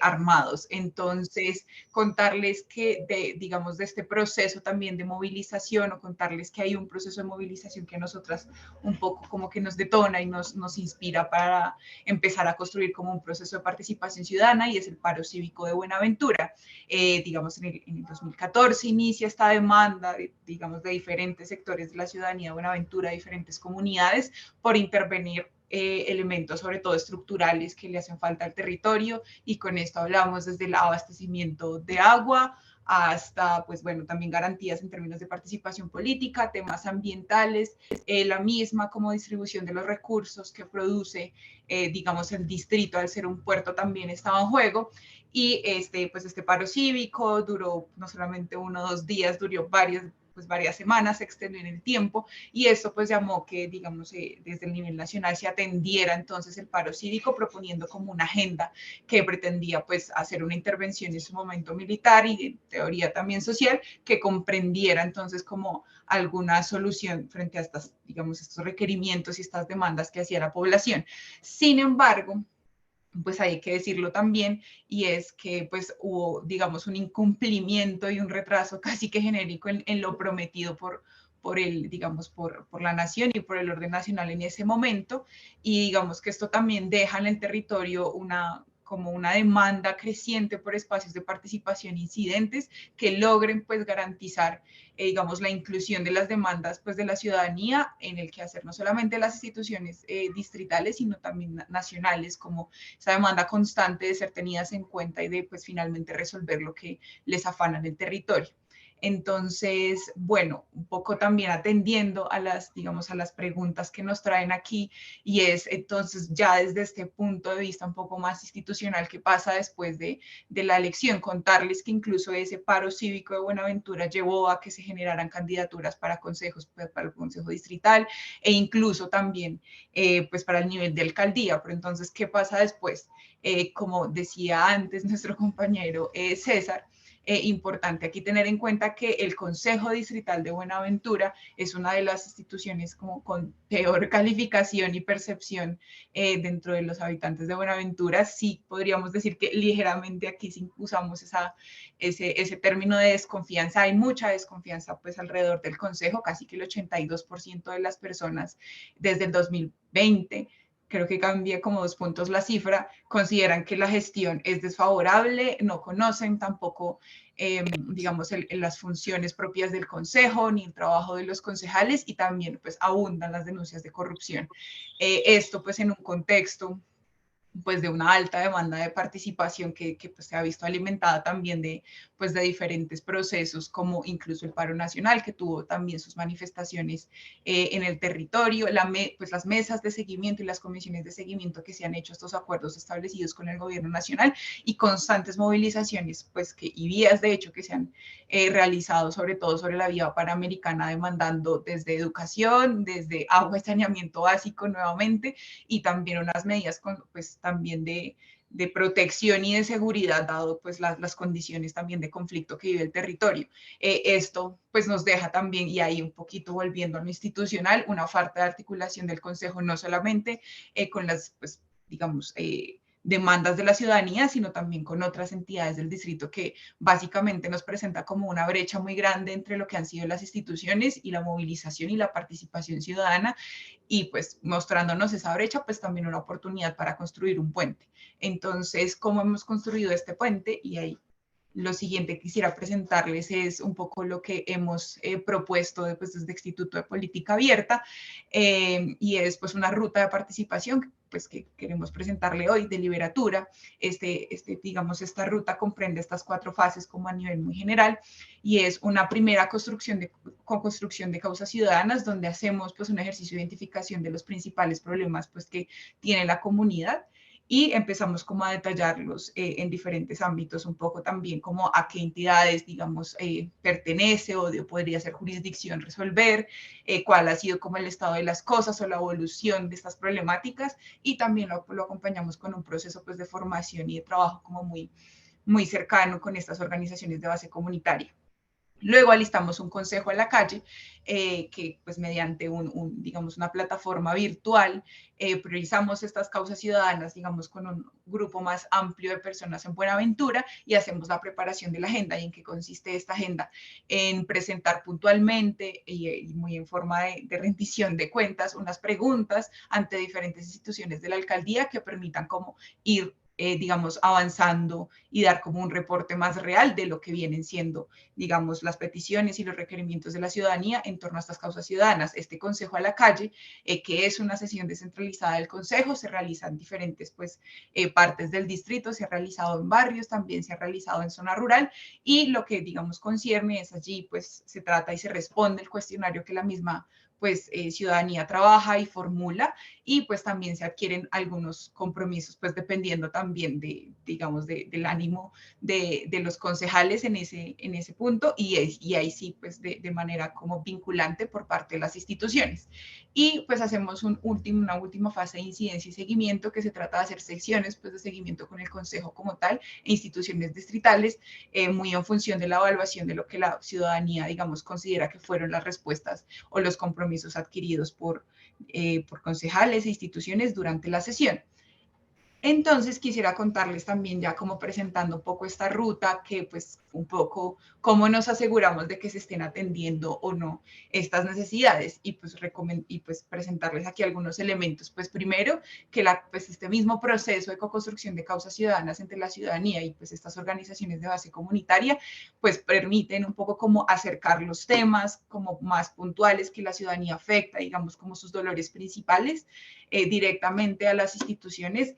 armados. Entonces, contarles que, digamos, de este proceso también de movilización, o contarles que hay un proceso de movilización que a nosotras un poco como que nos detona y nos inspira para empezar a construir como un proceso de participación ciudadana, y es el paro cívico de Buenaventura. Digamos, en el 2014 inicia esta demanda, digamos, de diferentes sectores de la ciudadanía de Buenaventura, diferentes comunidades, por intervenir elementos sobre todo estructurales que le hacen falta al territorio, y con esto hablamos desde el abastecimiento de agua hasta, pues bueno, también garantías en términos de participación política, temas ambientales, la misma como distribución de los recursos que produce, digamos, el distrito, al ser un puerto, también estaba en juego. Y pues este paro cívico duró no solamente 1 o 2 días, duró varias semanas, se extendió en el tiempo, y esto pues llamó que, digamos, desde el nivel nacional se atendiera entonces el paro cívico, proponiendo como una agenda que pretendía pues hacer una intervención en su momento militar y en teoría también social, que comprendiera entonces como alguna solución frente a estos requerimientos y estas demandas que hacía la población. Sin embargo, pues hay que decirlo también, y es que pues hubo, digamos, un incumplimiento y un retraso casi que genérico en lo prometido por la nación y por el orden nacional en ese momento, y digamos que esto también deja en el territorio como una demanda creciente por espacios de participación incidentes que logren pues garantizar, digamos, la inclusión de las demandas pues de la ciudadanía en el quehacer no solamente de las instituciones distritales, sino también nacionales, como esa demanda constante de ser tenidas en cuenta y de pues finalmente resolver lo que les afana en el territorio. Entonces, bueno, un poco también atendiendo a las, digamos, a las preguntas que nos traen aquí, y es entonces ya desde este punto de vista un poco más institucional, ¿qué pasa después de la elección? Contarles que incluso ese paro cívico de Buenaventura llevó a que se generaran candidaturas para consejos, pues, para el consejo distrital e incluso también pues para el nivel de alcaldía. Pero entonces, ¿qué pasa después? Como decía antes nuestro compañero César, importante aquí tener en cuenta que el Consejo Distrital de Buenaventura es una de las instituciones como con peor calificación y percepción dentro de los habitantes de Buenaventura. Sí podríamos decir que ligeramente aquí sí usamos ese término de desconfianza. Hay mucha desconfianza pues alrededor del Consejo, casi que el 82% de las personas desde el 2020, creo que cambia como 2 puntos la cifra, consideran que la gestión es desfavorable, no conocen tampoco, digamos, las funciones propias del consejo, ni el trabajo de los concejales, y también pues abundan las denuncias de corrupción. Esto pues en un contexto pues de una alta demanda de participación que pues se ha visto alimentada también pues de diferentes procesos, como incluso el paro nacional, que tuvo también sus manifestaciones en el territorio, pues las mesas de seguimiento y las comisiones de seguimiento que se han hecho estos acuerdos establecidos con el gobierno nacional, y constantes movilizaciones pues y vías de hecho que se han realizado sobre todo sobre la vía panamericana, demandando desde educación, desde agua y saneamiento básico nuevamente, y también unas medidas pues también de protección y de seguridad, dado pues las condiciones también de conflicto que vive el territorio. Esto pues nos deja también, y ahí un poquito volviendo a lo institucional, una falta de articulación del Consejo, no solamente con las, pues digamos, demandas de la ciudadanía, sino también con otras entidades del distrito, que básicamente nos presenta como una brecha muy grande entre lo que han sido las instituciones y la movilización y la participación ciudadana, y pues mostrándonos esa brecha, pues también una oportunidad para construir un puente. Entonces, ¿cómo hemos construido este puente? Y ahí lo siguiente que quisiera presentarles es un poco lo que hemos propuesto desde el Instituto de Política Abierta, y es pues una ruta de participación pues que queremos presentarle hoy de Liberatura. Digamos, esta ruta comprende estas 4 fases como a nivel muy general, y es una primera construcción de causas ciudadanas, donde hacemos pues un ejercicio de identificación de los principales problemas pues que tiene la comunidad, y empezamos como a detallarlos en diferentes ámbitos, un poco también como a qué entidades, digamos, pertenece o podría ser jurisdicción resolver, cuál ha sido como el estado de las cosas o la evolución de estas problemáticas, y también lo acompañamos con un proceso pues de formación y de trabajo como muy, muy cercano con estas organizaciones de base comunitaria. Luego alistamos un consejo a la calle, que pues mediante digamos, una plataforma virtual priorizamos estas causas ciudadanas, digamos, con un grupo más amplio de personas en Buenaventura, y hacemos la preparación de la agenda. ¿Y en qué consiste esta agenda? En presentar puntualmente y muy en forma de rendición de cuentas unas preguntas ante diferentes instituciones de la alcaldía que permitan como ir digamos, avanzando y dar como un reporte más real de lo que vienen siendo, digamos, las peticiones y los requerimientos de la ciudadanía en torno a estas causas ciudadanas. Este consejo a la calle, que es una sesión descentralizada del consejo, se realiza en diferentes pues, partes del distrito, se ha realizado en barrios, también se ha realizado en zona rural, y lo que, digamos, concierne es allí, pues, se trata y se responde el cuestionario que la misma pues ciudadanía trabaja y formula, y pues también se adquieren algunos compromisos, pues dependiendo también digamos, del ánimo de los concejales en ese punto, y ahí sí, pues de manera como vinculante por parte de las instituciones. Y pues hacemos una última fase de incidencia y seguimiento, que se trata de hacer secciones pues de seguimiento con el consejo como tal e instituciones distritales, muy en función de la evaluación de lo que la ciudadanía, digamos, considera que fueron las respuestas o los compromisos adquiridos por concejales e instituciones durante la sesión. Entonces quisiera contarles también ya como presentando un poco esta ruta, que pues un poco cómo nos aseguramos de que se estén atendiendo o no estas necesidades y pues presentarles aquí algunos elementos. Pues primero que pues este mismo proceso de co-construcción de causas ciudadanas entre la ciudadanía y pues estas organizaciones de base comunitaria pues permiten un poco como acercar los temas como más puntuales que la ciudadanía afecta, digamos como sus dolores principales directamente a las instituciones.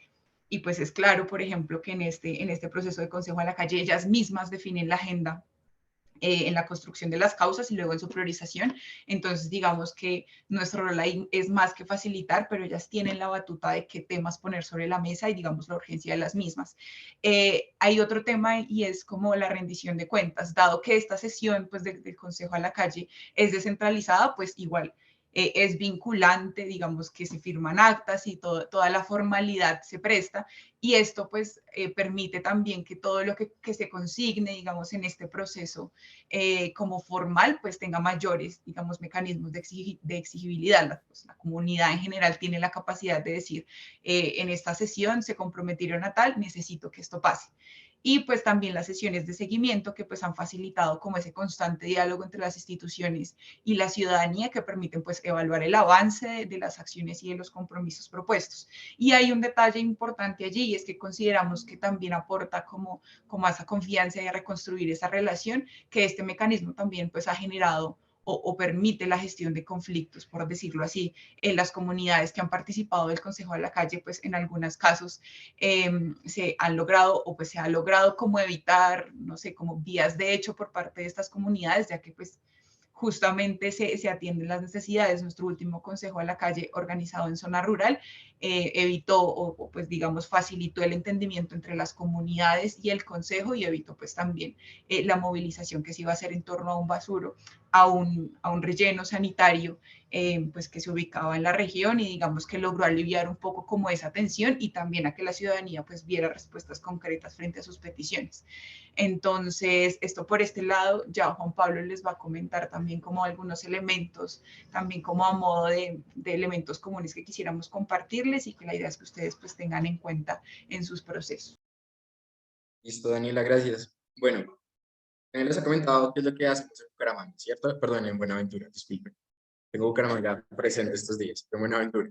Y pues es claro, por ejemplo, que en este proceso de Consejo a la Calle ellas mismas definen la agenda en la construcción de las causas y luego en su priorización. Entonces, digamos que nuestro rol ahí es más que facilitar, pero ellas tienen la batuta de qué temas poner sobre la mesa y, digamos, la urgencia de las mismas. Hay otro tema y es como la rendición de cuentas. Dado que esta sesión pues, del Consejo a la Calle es descentralizada, pues igual es vinculante, digamos que se firman actas y toda la formalidad se presta, y esto pues permite también que todo lo que se consigne, digamos, en este proceso como formal, pues tenga mayores, digamos, mecanismos de exigibilidad. La comunidad en general tiene la capacidad de decir, en esta sesión se comprometieron a tal, necesito que esto pase. Y pues también las sesiones de seguimiento que pues han facilitado como ese constante diálogo entre las instituciones y la ciudadanía, que permiten pues evaluar el avance de las acciones y de los compromisos propuestos. Y hay un detalle importante allí, y es que consideramos que también aporta como esa confianza y a reconstruir esa relación, que este mecanismo también pues ha generado o permite la gestión de conflictos, por decirlo así, en las comunidades que han participado del Consejo de la Calle, pues en algunos casos se han logrado o pues se ha logrado como evitar, no sé, como vías de hecho por parte de estas comunidades, ya que pues justamente se atienden las necesidades. Nuestro último Consejo a la Calle, organizado en zona rural, evitó o pues digamos facilitó el entendimiento entre las comunidades y el Consejo, y evitó pues también la movilización que se iba a hacer en torno a un basuro, a un relleno sanitario pues que se ubicaba en la región, y digamos que logró aliviar un poco como esa tensión y también a que la ciudadanía pues viera respuestas concretas frente a sus peticiones. Entonces, esto por este lado, ya Juan Pablo les va a comentar también como algunos elementos, también como a modo de elementos comunes que quisiéramos compartirles y que la idea es que ustedes pues tengan en cuenta en sus procesos. Listo, Daniela, gracias. Bueno, Daniela les ha comentado qué es lo que hacemos en Bucaramanga, ¿cierto? Perdón, en Buenaventura, disculpen. Tengo Bucaramanga presente estos días, en Buenaventura.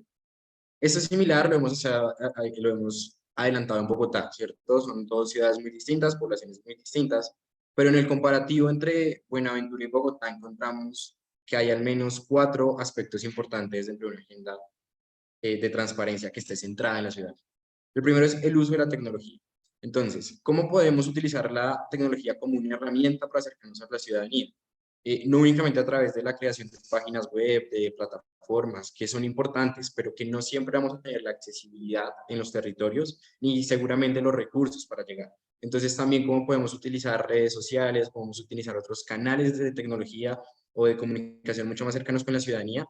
Esto es similar, lo hemos adelantado en Bogotá, ¿cierto? Son dos ciudades muy distintas, poblaciones muy distintas, pero en el comparativo entre Buenaventura y Bogotá encontramos que hay al menos 4 aspectos importantes dentro de una agenda de transparencia que esté centrada en la ciudad. El primero es el uso de la tecnología. Entonces, ¿cómo podemos utilizar la tecnología como una herramienta para acercarnos a la ciudadanía? No únicamente a través de la creación de páginas web, de plataformas, que son importantes, pero que no siempre vamos a tener la accesibilidad en los territorios, ni seguramente los recursos para llegar. Entonces, también cómo podemos utilizar redes sociales, podemos utilizar otros canales de tecnología o de comunicación mucho más cercanos con la ciudadanía,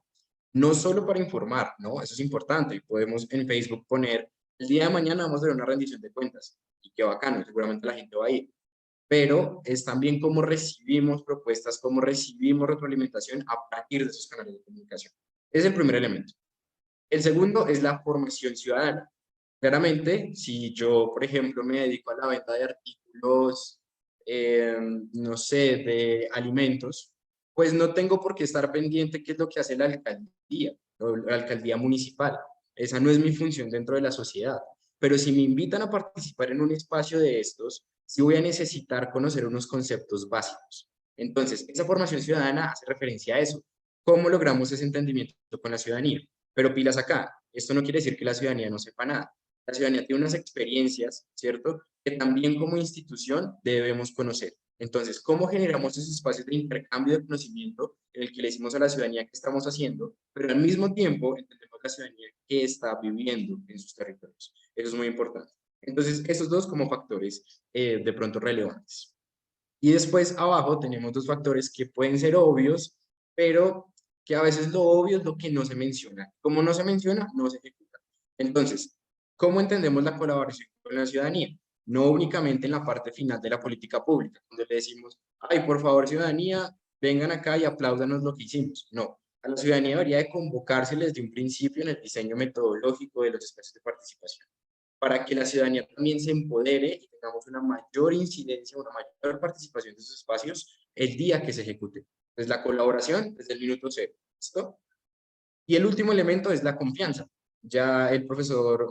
no solo para informar, ¿no? Eso es importante. Podemos en Facebook poner, el día de mañana vamos a ver una rendición de cuentas, y qué bacano, seguramente la gente va a ir, pero es también cómo recibimos propuestas, cómo recibimos retroalimentación a partir de esos canales de comunicación. Ese es el primer elemento. El segundo es la formación ciudadana. Claramente, si yo, por ejemplo, me dedico a la venta de artículos, no sé, de alimentos, pues no tengo por qué estar pendiente qué es lo que hace la alcaldía o la alcaldía municipal. Esa no es mi función dentro de la sociedad. Pero si me invitan a participar en un espacio de estos, sí voy a necesitar conocer unos conceptos básicos. Entonces, esa formación ciudadana hace referencia a eso. ¿Cómo logramos ese entendimiento con la ciudadanía? Pero pilas acá, esto no quiere decir que la ciudadanía no sepa nada. La ciudadanía tiene unas experiencias, ¿cierto?, que también como institución debemos conocer. Entonces, ¿cómo generamos esos espacios de intercambio de conocimiento en el que le decimos a la ciudadanía qué estamos haciendo, pero al mismo tiempo entendemos la ciudadanía qué está viviendo en sus territorios? Eso es muy importante. Entonces, esos dos como factores de pronto relevantes. Y después abajo tenemos dos factores que pueden ser obvios, pero que a veces lo obvio es lo que no se menciona. Como no se menciona, no se ejecuta. Entonces, ¿cómo entendemos la colaboración con la ciudadanía? No únicamente en la parte final de la política pública, donde le decimos, ay, por favor, ciudadanía, vengan acá y apláudanos lo que hicimos. No, a la ciudadanía debería de convocarse desde un principio en el diseño metodológico de los espacios de participación. para que la ciudadanía también se empodere y tengamos una mayor incidencia, una mayor participación de esos espacios el día que se ejecute. Entonces, la colaboración desde el minuto cero. ¿Listo? Y el último elemento es la confianza. Ya el profesor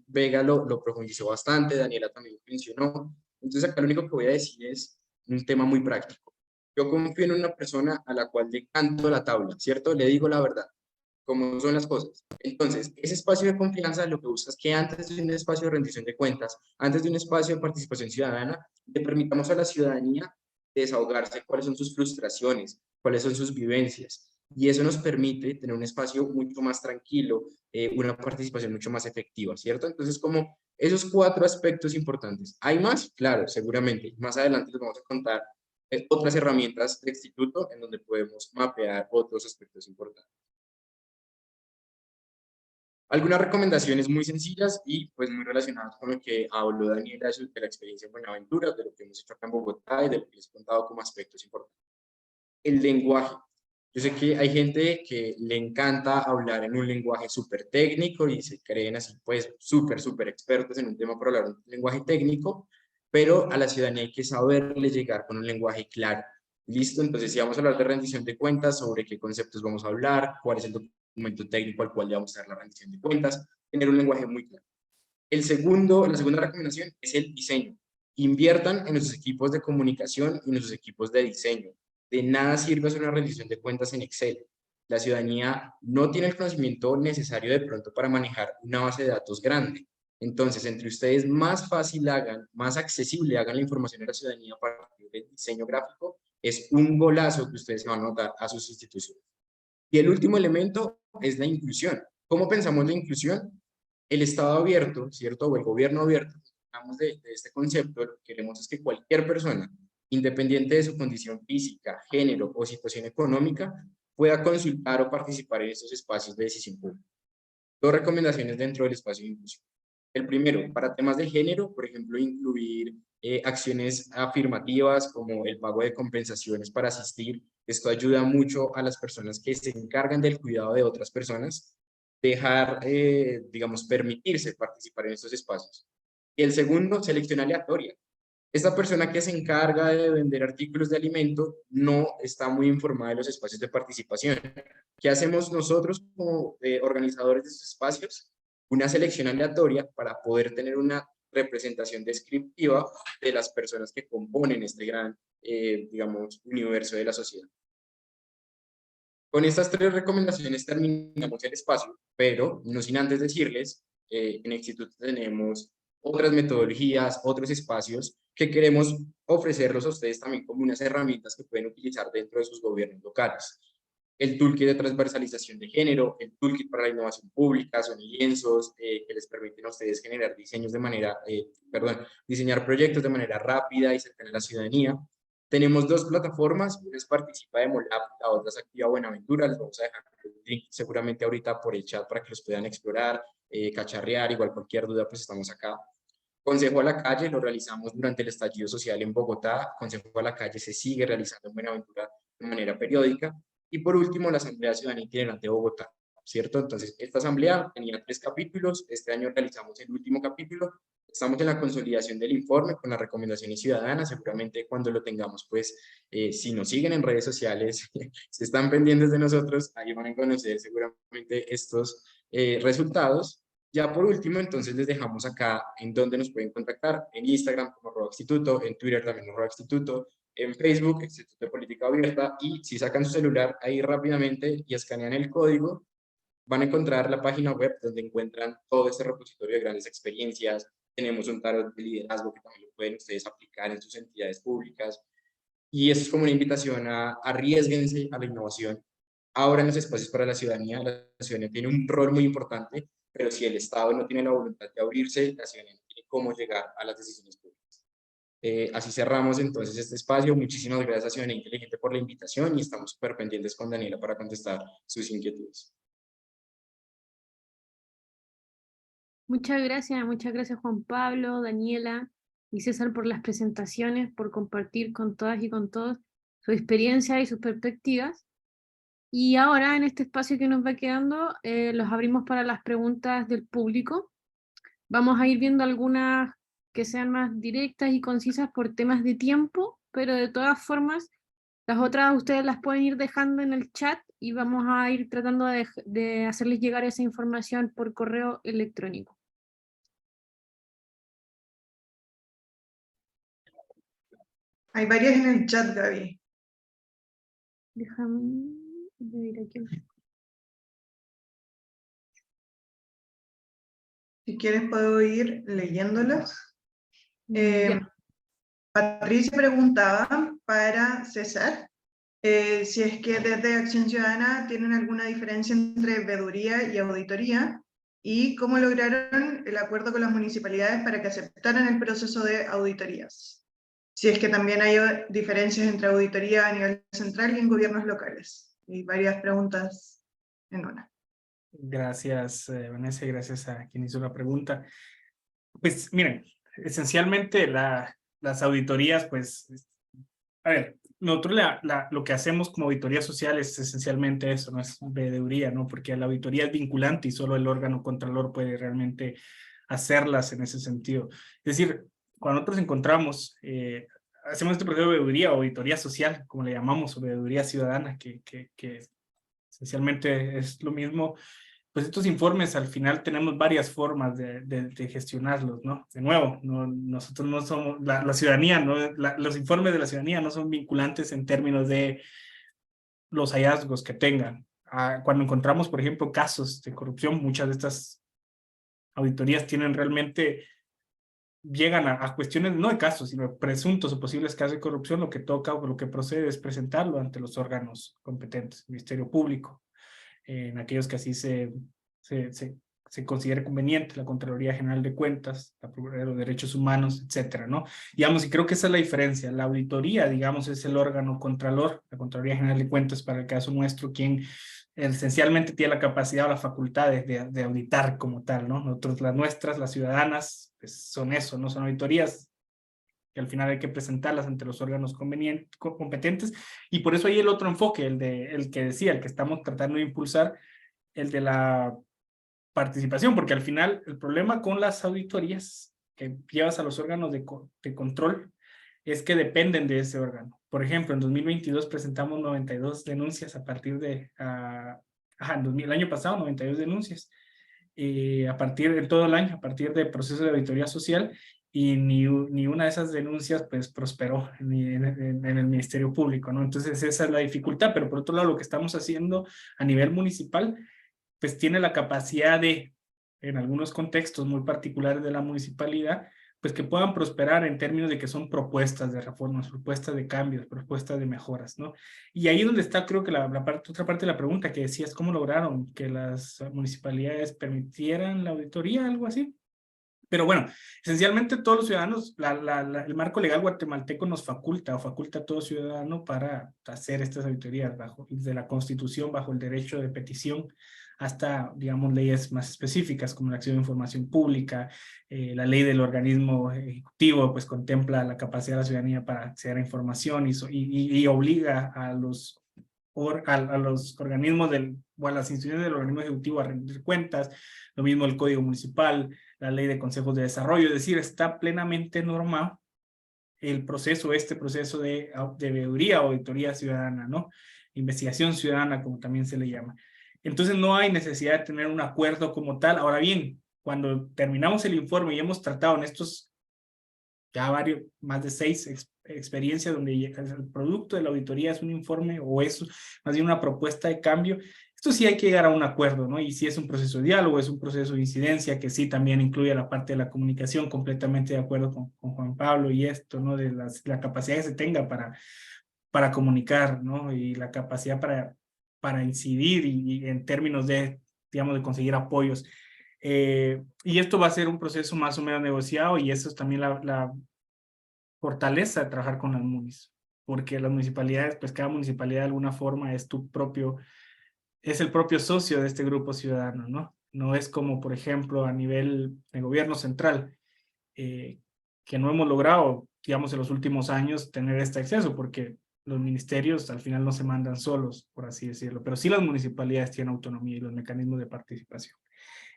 Vega lo profundizó bastante, Daniela también lo mencionó. Entonces, acá lo único que voy a decir es un tema muy práctico. Yo confío en una persona a la cual le canto la tabla, ¿cierto? Le digo la verdad, cómo son las cosas. Entonces, ese espacio de confianza lo que busca es que antes de un espacio de rendición de cuentas, antes de un espacio de participación ciudadana, le permitamos a la ciudadanía desahogarse cuáles son sus frustraciones, cuáles son sus vivencias. Y eso nos permite tener un espacio mucho más tranquilo, una participación mucho más efectiva, ¿cierto? Entonces, como esos 4 aspectos importantes. ¿Hay más? Claro, seguramente. Más adelante les vamos a contar otras herramientas de instituto en donde podemos mapear otros aspectos importantes. Algunas recomendaciones muy sencillas y pues muy relacionadas con lo que habló Daniela de la experiencia en Buenaventura, de lo que hemos hecho acá en Bogotá y de lo que les he contado como aspectos importantes. El lenguaje. Yo sé que hay gente que le encanta hablar en un lenguaje súper técnico y se creen así pues súper expertos en un tema por hablar un lenguaje técnico, pero a la ciudadanía hay que saberle llegar con un lenguaje claro. ¿Listo? Entonces, si vamos a hablar de rendición de cuentas, sobre qué conceptos vamos a hablar, cuál es el documento técnico al cual le vamos a dar la rendición de cuentas, tener un lenguaje muy claro. La segunda recomendación es el diseño. Inviertan en sus equipos de comunicación y en sus equipos de diseño. De nada sirve hacer una rendición de cuentas en Excel. La ciudadanía no tiene el conocimiento necesario de pronto para manejar una base de datos grande. Entonces, entre ustedes más fácil hagan, más accesible hagan la información a la ciudadanía a partir del diseño gráfico, es un golazo que ustedes se van a notar a sus instituciones. Y el último elemento es la inclusión. ¿Cómo pensamos la inclusión? El Estado abierto, ¿cierto? O el gobierno abierto, hablamos de este concepto, lo que queremos es que cualquier persona, independiente de su condición física, género o situación económica, pueda consultar o participar en estos espacios de decisión pública. 2 recomendaciones dentro del espacio de inclusión. El primero, para temas de género, por ejemplo, incluir acciones afirmativas como el pago de compensaciones para asistir. Esto ayuda mucho a las personas que se encargan del cuidado de otras personas, dejar, digamos, permitirse participar en estos espacios. Y el segundo, selección aleatoria. Esta persona que se encarga de vender artículos de alimento no está muy informada de los espacios de participación. ¿Qué hacemos nosotros como organizadores de estos espacios? Una selección aleatoria para poder tener una representación descriptiva de las personas que componen este gran, digamos, universo de la sociedad. Con estas 3 recomendaciones terminamos el espacio, pero no sin antes decirles, en el instituto tenemos otras metodologías, otros espacios que queremos ofrecerlos a ustedes también como unas herramientas que pueden utilizar dentro de sus gobiernos locales. El toolkit de transversalización de género, el toolkit para la innovación pública, son lienzos que les permiten a ustedes generar diseños de manera, diseñar proyectos de manera rápida y cercana a la ciudadanía. Tenemos 2 plataformas, una es Participa de Molap, la otra es Activa Buenaventura. Les vamos a dejar el link seguramente ahorita por el chat para que los puedan explorar, cacharrear, igual cualquier duda pues estamos acá. Consejo a la Calle lo realizamos durante el estallido social en Bogotá. Consejo a la Calle se sigue realizando en Buenaventura de manera periódica. Y por último, la Asamblea Ciudadana Itinerante de Bogotá, ¿cierto? Entonces, esta asamblea tenía 3 capítulos. Este año realizamos el último capítulo. Estamos en la consolidación del informe con las recomendaciones ciudadanas. Seguramente cuando lo tengamos, pues, si nos siguen en redes sociales, si están pendientes de nosotros, ahí van a conocer seguramente estos resultados. Ya por último, entonces les dejamos acá en donde nos pueden contactar, en Instagram como @instituto, en Twitter también @instituto, en Facebook, Instituto de Política Abierta, y si sacan su celular ahí rápidamente y escanean el código, van a encontrar la página web donde encuentran todo este repositorio de grandes experiencias. Tenemos un tarot de liderazgo que también lo pueden ustedes aplicar en sus entidades públicas. Y eso es como una invitación a arriesguense a la innovación. Abran los espacios para la ciudadanía tiene un rol muy importante, pero si el Estado no tiene la voluntad de abrirse, la ciudadanía no tiene cómo llegar a las decisiones públicas. Así cerramos entonces este espacio. Muchísimas gracias a Ciudadanía Inteligente por la invitación y estamos súper pendientes con Daniela para contestar sus inquietudes. Muchas gracias Juan Pablo, Daniela y César por las presentaciones, por compartir con todas y con todos su experiencia y sus perspectivas. Y ahora en este espacio que nos va quedando, los abrimos para las preguntas del público. Vamos a ir viendo algunas que sean más directas y concisas por temas de tiempo, pero de todas formas, las otras ustedes las pueden ir dejando en el chat y vamos a ir tratando de hacerles llegar esa información por correo electrónico. Hay varias en el chat, Gaby. Déjame ver aquí. Si quieres puedo ir leyéndolas. Ya. Patricia preguntaba para César si es que desde Acción Ciudadana tienen alguna diferencia entre veeduría y auditoría y cómo lograron el acuerdo con las municipalidades para que aceptaran el proceso de auditorías. Si es que también hay diferencias entre auditoría a nivel central y en gobiernos locales. Y varias preguntas en una. Gracias, Vanessa, y gracias a quien hizo la pregunta. Pues miren, esencialmente las auditorías, pues, a ver, nosotros lo que hacemos como auditoría social es esencialmente eso, no es veeduría, ¿no? Porque la auditoría es vinculante y solo el órgano contralor puede realmente hacerlas en ese sentido. Es decir, cuando nosotros encontramos, hacemos este proceso de veeduría o auditoría social, como le llamamos, o veeduría ciudadana, que esencialmente es lo mismo. Pues estos informes al final tenemos varias formas de gestionarlos, ¿no? De nuevo, nosotros no somos, la ciudadanía, los informes de la ciudadanía no son vinculantes en términos de los hallazgos que tengan. Cuando encontramos, por ejemplo, casos de corrupción, muchas de estas auditorías llegan a cuestiones, no de casos, sino presuntos o posibles casos de corrupción. Lo que toca o lo que procede es presentarlo ante los órganos competentes, el Ministerio Público, en aquellos que así se considere conveniente, la Contraloría General de Cuentas, la Procuraduría de los Derechos Humanos, etcétera, ¿no? Digamos, y creo que esa es la diferencia. La auditoría, digamos, es el órgano contralor, la Contraloría General de Cuentas, para el caso nuestro, quien esencialmente tiene la capacidad o la facultad de auditar como tal, ¿no? Nosotros, las nuestras, las ciudadanas, pues son eso, no son auditorías, que al final hay que presentarlas ante los órganos competentes, y por eso hay el otro enfoque, el que decía, el que estamos tratando de impulsar, el de la participación, porque al final el problema con las auditorías que llevas a los órganos de control es que dependen de ese órgano. Por ejemplo, en 2022 presentamos 92 denuncias a partir de, el año pasado 92 denuncias, en todo el año, a partir del proceso de auditoría social, y ni una de esas denuncias pues prosperó en el Ministerio Público, ¿no? Entonces esa es la dificultad, pero por otro lado lo que estamos haciendo a nivel municipal pues tiene la capacidad de, en algunos contextos muy particulares de la municipalidad, pues que puedan prosperar en términos de que son propuestas de reformas, propuestas de cambios, propuestas de mejoras, ¿no? Y ahí es donde está, creo que otra parte de la pregunta que decías, ¿cómo lograron que las municipalidades permitieran la auditoría, algo así? Pero bueno, esencialmente todos los ciudadanos, el marco legal guatemalteco nos faculta a todo ciudadano para hacer estas auditorías desde la Constitución, bajo el derecho de petición, hasta, digamos, leyes más específicas como el acceso a información pública. La ley del organismo ejecutivo pues contempla la capacidad de la ciudadanía para acceder a información y obliga a los organismos o a las instituciones del organismo ejecutivo a rendir cuentas. Lo mismo el Código Municipal, la Ley de Consejos de Desarrollo, es decir, está plenamente normado este proceso de veeduría o auditoría ciudadana, ¿no? Investigación ciudadana, como también se le llama. Entonces no hay necesidad de tener un acuerdo como tal. Ahora bien, cuando terminamos el informe y hemos tratado en estos ya más de 6 experiencias donde el producto de la auditoría es un informe o es más bien una propuesta de cambio, esto sí hay que llegar a un acuerdo, ¿no? Y si es un proceso de diálogo, es un proceso de incidencia que sí también incluye la parte de la comunicación, completamente de acuerdo con Juan Pablo y esto, ¿no? De la capacidad que se tenga para comunicar, ¿no? Y la capacidad para incidir y en términos de, digamos, de conseguir apoyos. Y esto va a ser un proceso más o menos negociado, y eso es también la fortaleza de trabajar con las munis, porque las municipalidades, pues cada municipalidad de alguna forma es el propio socio de este grupo ciudadano, ¿no? No es como, por ejemplo, a nivel de gobierno central, que no hemos logrado, digamos, en los últimos años tener este acceso, porque los ministerios al final no se mandan solos, por así decirlo, pero sí las municipalidades tienen autonomía y los mecanismos de participación.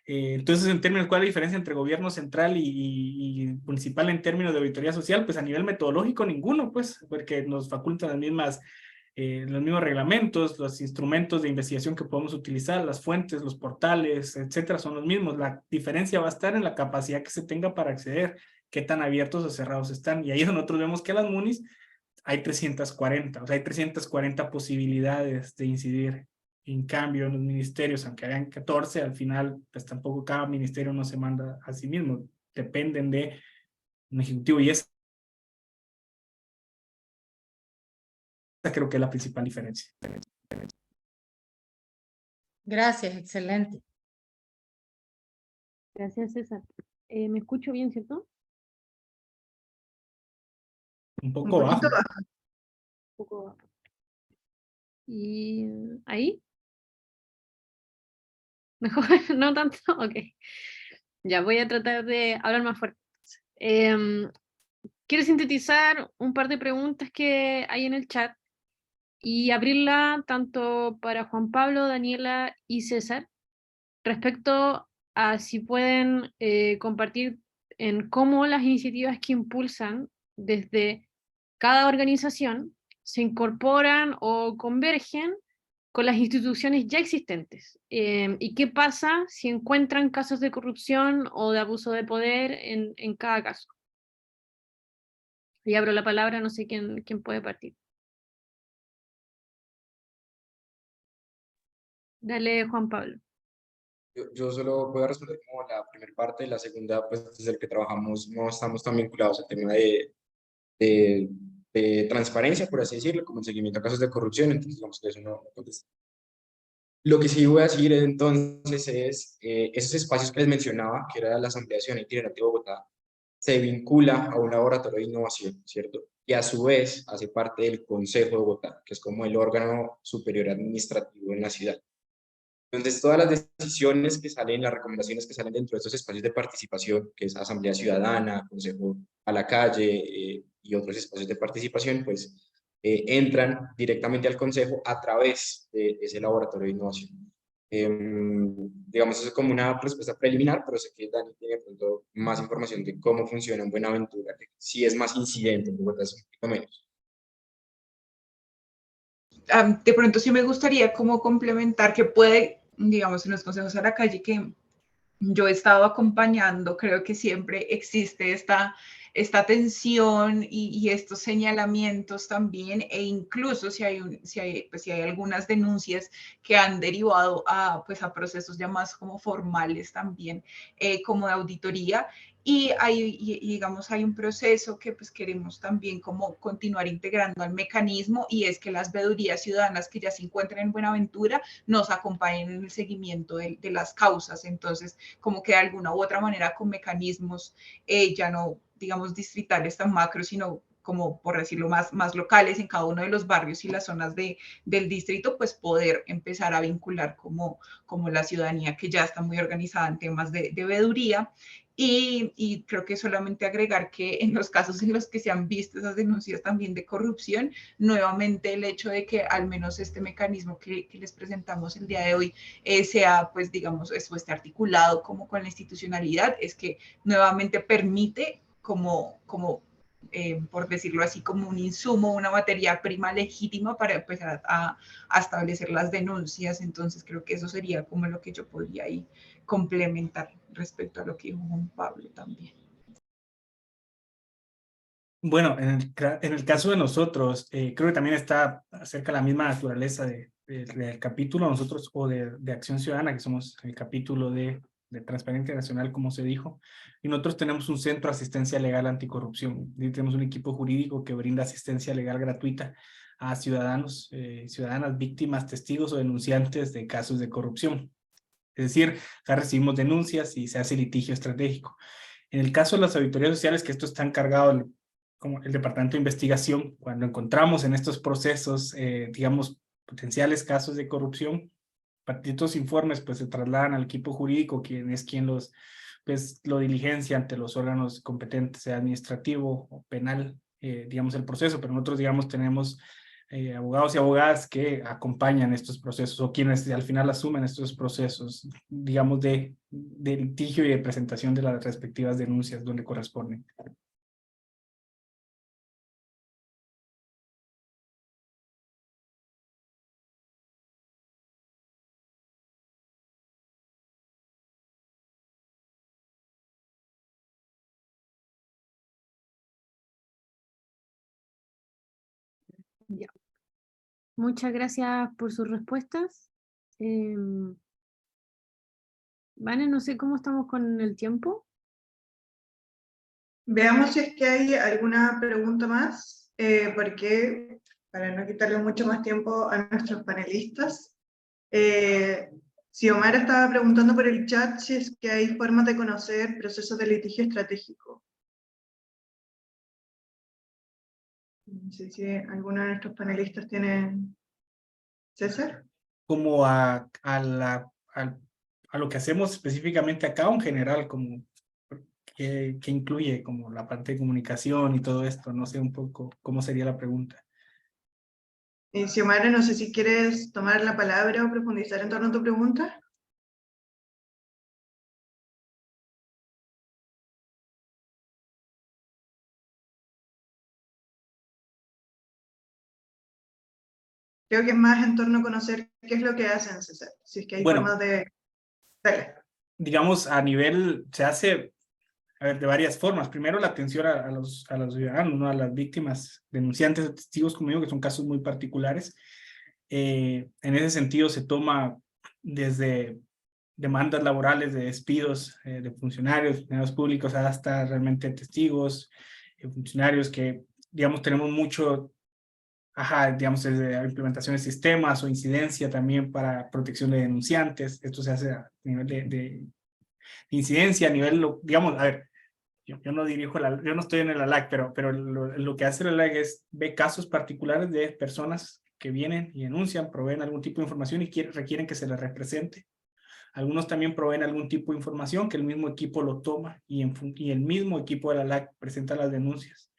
Entonces, en términos, ¿cuál es la diferencia entre gobierno central y municipal en términos de auditoría social? Pues a nivel metodológico ninguno, pues, porque nos facultan los mismos reglamentos, los instrumentos de investigación que podemos utilizar, las fuentes, los portales, etcétera, son los mismos. La diferencia va a estar en la capacidad que se tenga para acceder, qué tan abiertos o cerrados están. Y ahí es donde nosotros vemos que las MUNIs hay 340, o sea, hay 340 posibilidades de incidir. En cambio, en los ministerios, aunque hayan 14, al final, pues tampoco cada ministerio no se manda a sí mismo, dependen de un ejecutivo, y esa creo que es la principal diferencia. Gracias, excelente. Gracias, César. ¿Me escucho bien, cierto? Un Un poco poquito bajo. bajo. Un poco. ¿Y ahí? ¿Mejor? ¿No tanto? Ok. Ya, voy a tratar de hablar más fuerte. Quiero sintetizar un par de preguntas que hay en el chat y abrirla tanto para Juan Pablo, Daniela y César respecto a si pueden compartir en cómo las iniciativas que impulsan desde cada organización se incorporan o convergen con las instituciones ya existentes. ¿Y qué pasa si encuentran casos de corrupción o de abuso de poder en cada caso? Y abro la palabra, no sé quién puede partir. Dale, Juan Pablo. Yo solo voy a responder como la primera parte, y la segunda, pues desde el que trabajamos, no estamos tan vinculados al tema de transparencia, por así decirlo, como el seguimiento a casos de corrupción, entonces digamos que eso no contesta. Lo que sí voy a decir entonces es, esos espacios que les mencionaba, que era la Asamblea Ciudadana Itinerante de Bogotá, se vincula a un laboratorio de innovación, ¿cierto? Y a su vez hace parte del Consejo de Bogotá, que es como el órgano superior administrativo en la ciudad. Entonces, todas las decisiones que salen, las recomendaciones que salen dentro de estos espacios de participación, que es Asamblea Ciudadana, Consejo a la Calle y otros espacios de participación, pues entran directamente al Consejo a través de ese laboratorio de innovación. Digamos, eso es como una respuesta preliminar, pero sé que Dani tiene de pronto más información de cómo funciona en Buenaventura, que sí es más incidente, en Bogotá es un poquito menos. De pronto sí me gustaría como complementar que puede, digamos, en los consejos a la calle que yo he estado acompañando, creo que siempre existe esta tensión y estos señalamientos también, e incluso si hay algunas denuncias que han derivado pues a procesos ya más como formales también, como de auditoría. Y digamos, hay un proceso que pues queremos también como continuar integrando al mecanismo, y es que las veedurías ciudadanas que ya se encuentran en Buenaventura nos acompañen en el seguimiento de las causas. Entonces, como que de alguna u otra manera con mecanismos ya no, digamos, distritales tan macros, sino como por decirlo más locales en cada uno de los barrios y las zonas del distrito, pues poder empezar a vincular como la ciudadanía que ya está muy organizada en temas de veeduría. Y creo que solamente agregar que en los casos en los que se han visto esas denuncias también de corrupción, nuevamente el hecho de que al menos este mecanismo que les presentamos el día de hoy sea, pues digamos, eso esté articulado como con la institucionalidad, es que nuevamente permite como por decirlo así, como un insumo, una materia prima legítima para empezar a establecer las denuncias. Entonces creo que eso sería como lo que yo podría ahí complementar respecto a lo que dijo Juan Pablo también. Bueno, en el caso de nosotros, creo que también está acerca de la misma naturaleza del capítulo, nosotros, o de Acción Ciudadana, que somos el capítulo de Transparencia Nacional, como se dijo, y nosotros tenemos un centro de asistencia legal anticorrupción, y tenemos un equipo jurídico que brinda asistencia legal gratuita a ciudadanos, ciudadanas, víctimas, testigos o denunciantes de casos de corrupción. Es decir, acá recibimos denuncias y se hace litigio estratégico. En el caso de las auditorías sociales, que esto está encargado como el Departamento de Investigación, cuando encontramos en estos procesos, digamos, potenciales casos de corrupción, estos informes pues se trasladan al equipo jurídico, quien lo diligencia ante los órganos competentes, sea administrativo o penal, digamos, el proceso, pero nosotros, digamos, tenemos abogados y abogadas que acompañan estos procesos o quienes al final asumen estos procesos, digamos, de litigio y de presentación de las respectivas denuncias donde corresponden. Ya. Muchas gracias por sus respuestas. Vane, no sé cómo estamos con el tiempo. Veamos si es que hay alguna pregunta más, porque para no quitarle mucho más tiempo a nuestros panelistas, Xiomara estaba preguntando por el chat si es que hay formas de conocer procesos de litigio estratégico. No sé si alguno de nuestros panelistas tiene... ¿César? Como a lo que hacemos específicamente acá o en general, como que incluye como la parte de comunicación y todo esto, no sé un poco cómo sería la pregunta. Xiomara, no sé si quieres tomar la palabra o profundizar en torno a tu pregunta. Creo que es más en torno a conocer qué es lo que hacen, César. Si es que hay formas de... Dale. Digamos, a nivel, se hace, a ver, de varias formas. Primero, la atención a los ciudadanos, ¿no? A las víctimas, denunciantes, testigos como yo, que son casos muy particulares. En ese sentido, se toma desde demandas laborales de despidos de funcionarios públicos hasta realmente testigos, funcionarios que, digamos, tenemos mucho... digamos, desde implementación de sistemas o incidencia también para protección de denunciantes. Esto se hace a nivel de incidencia, a nivel, digamos, a ver, yo no dirijo, yo no estoy en el ALAC, pero lo que hace el ALAC es ver casos particulares de personas que vienen y denuncian, proveen algún tipo de información y requieren que se les represente. Algunos también proveen algún tipo de información que el mismo equipo lo toma y el mismo equipo de la LAC presenta las denuncias.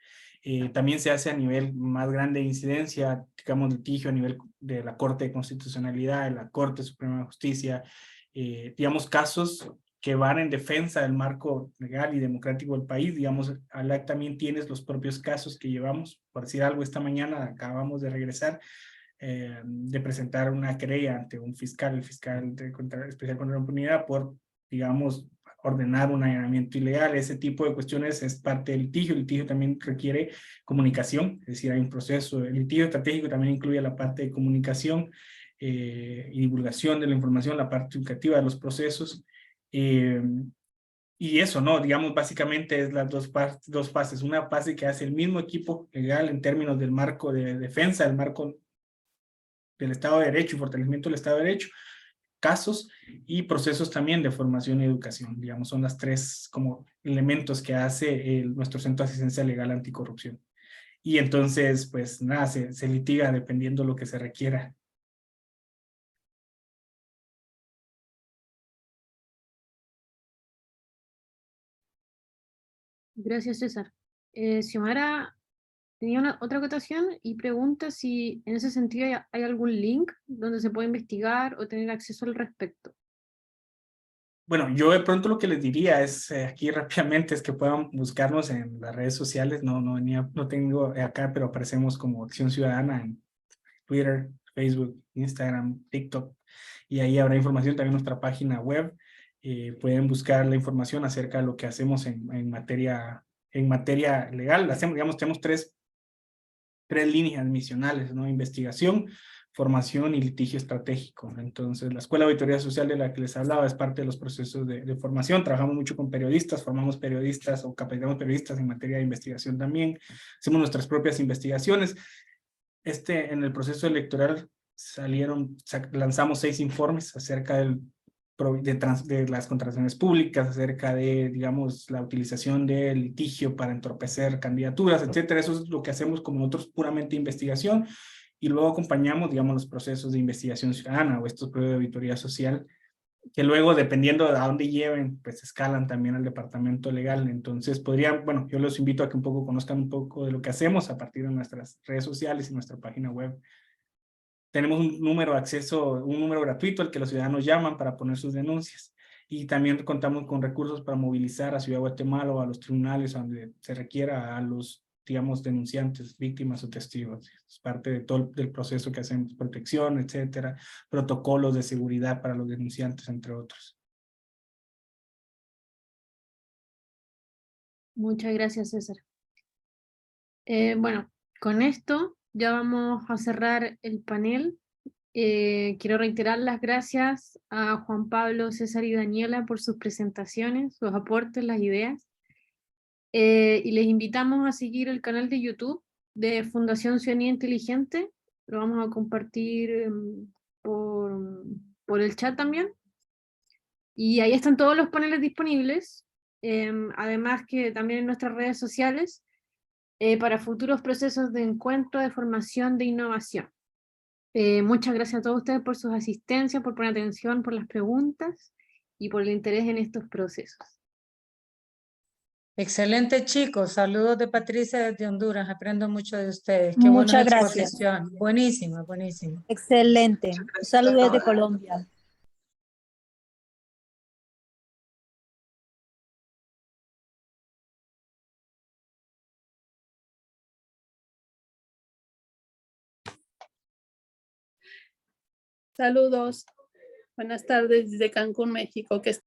También se hace a nivel más grande de incidencia, digamos, litigio a nivel de la Corte de Constitucionalidad, de la Corte Suprema de Justicia, digamos, casos que van en defensa del marco legal y democrático del país. Digamos, ALAC también tienes los propios casos que llevamos. Por decir algo, esta mañana acabamos de regresar de presentar una querella ante un fiscal, el fiscal especial contra la impunidad, por, digamos, ordenar un allanamiento ilegal. Ese tipo de cuestiones es parte del litigio. El litigio también requiere comunicación, es decir, hay un proceso. El litigio estratégico también incluye la parte de comunicación y divulgación de la información, la parte educativa de los procesos. Y eso, ¿no? Digamos, básicamente es las dos fases. Una fase que hace el mismo equipo legal en términos del marco de defensa, del marco del Estado de Derecho y fortalecimiento del Estado de Derecho, casos y procesos también de formación y educación. Digamos, son las tres como elementos que hace nuestro Centro de Asistencia Legal Anticorrupción. Y entonces, pues nada, se litiga dependiendo de lo que se requiera. Gracias, César. Xiomara tenía otra acotación y pregunta si en ese sentido hay algún link donde se puede investigar o tener acceso al respecto. Bueno, yo de pronto lo que les diría es, aquí rápidamente, es que puedan buscarnos en las redes sociales. No tengo acá, pero aparecemos como Acción Ciudadana en Twitter, Facebook, Instagram, TikTok, y ahí habrá información también en nuestra página web. Pueden buscar la información acerca de lo que hacemos en materia legal. Digamos, tenemos tres líneas misionales, ¿no? Investigación, formación y litigio estratégico. Entonces, la Escuela de Auditoría Social de la que les hablaba es parte de los procesos de formación. Trabajamos mucho con periodistas, formamos periodistas o capacitamos periodistas en materia de investigación también. Hacemos nuestras propias investigaciones. En el proceso electoral lanzamos 6 informes acerca de las contrataciones públicas, acerca de, digamos, la utilización del litigio para entorpecer candidaturas, etcétera. Eso es lo que hacemos como nosotros, puramente investigación, y luego acompañamos, digamos, los procesos de investigación ciudadana o estos procesos de auditoría social que luego, dependiendo de a dónde lleven, pues escalan también al departamento legal. Entonces podrían, bueno, yo los invito a que un poco conozcan un poco de lo que hacemos a partir de nuestras redes sociales y nuestra página web. Tenemos un número de acceso, un número gratuito al que los ciudadanos llaman para poner sus denuncias. Y también contamos con recursos para movilizar a Ciudad de Guatemala o a los tribunales donde se requiera a los, digamos, denunciantes, víctimas o testigos. Es parte de todo el proceso que hacemos, protección, etcétera, protocolos de seguridad para los denunciantes, entre otros. Muchas gracias, César. Bueno, con esto ya vamos a cerrar el panel. Quiero reiterar las gracias a Juan Pablo, César y Daniela por sus presentaciones, sus aportes, las ideas. Y les invitamos a seguir el canal de YouTube de Fundación Ciudadanía Inteligente. Lo vamos a compartir por el chat también. Y ahí están todos los paneles disponibles. Además que también en nuestras redes sociales para futuros procesos de encuentro, de formación, de innovación. Muchas gracias a todos ustedes por sus asistencias, por poner atención, por las preguntas y por el interés en estos procesos. Excelente, chicos. Saludos de Patricia desde Honduras. Aprendo mucho de ustedes. Qué buena Muchas gracias. exposición. Buenísima, buenísima. Excelente. Un saludo desde Colombia. Saludos. Buenas tardes desde Cancún, México. Que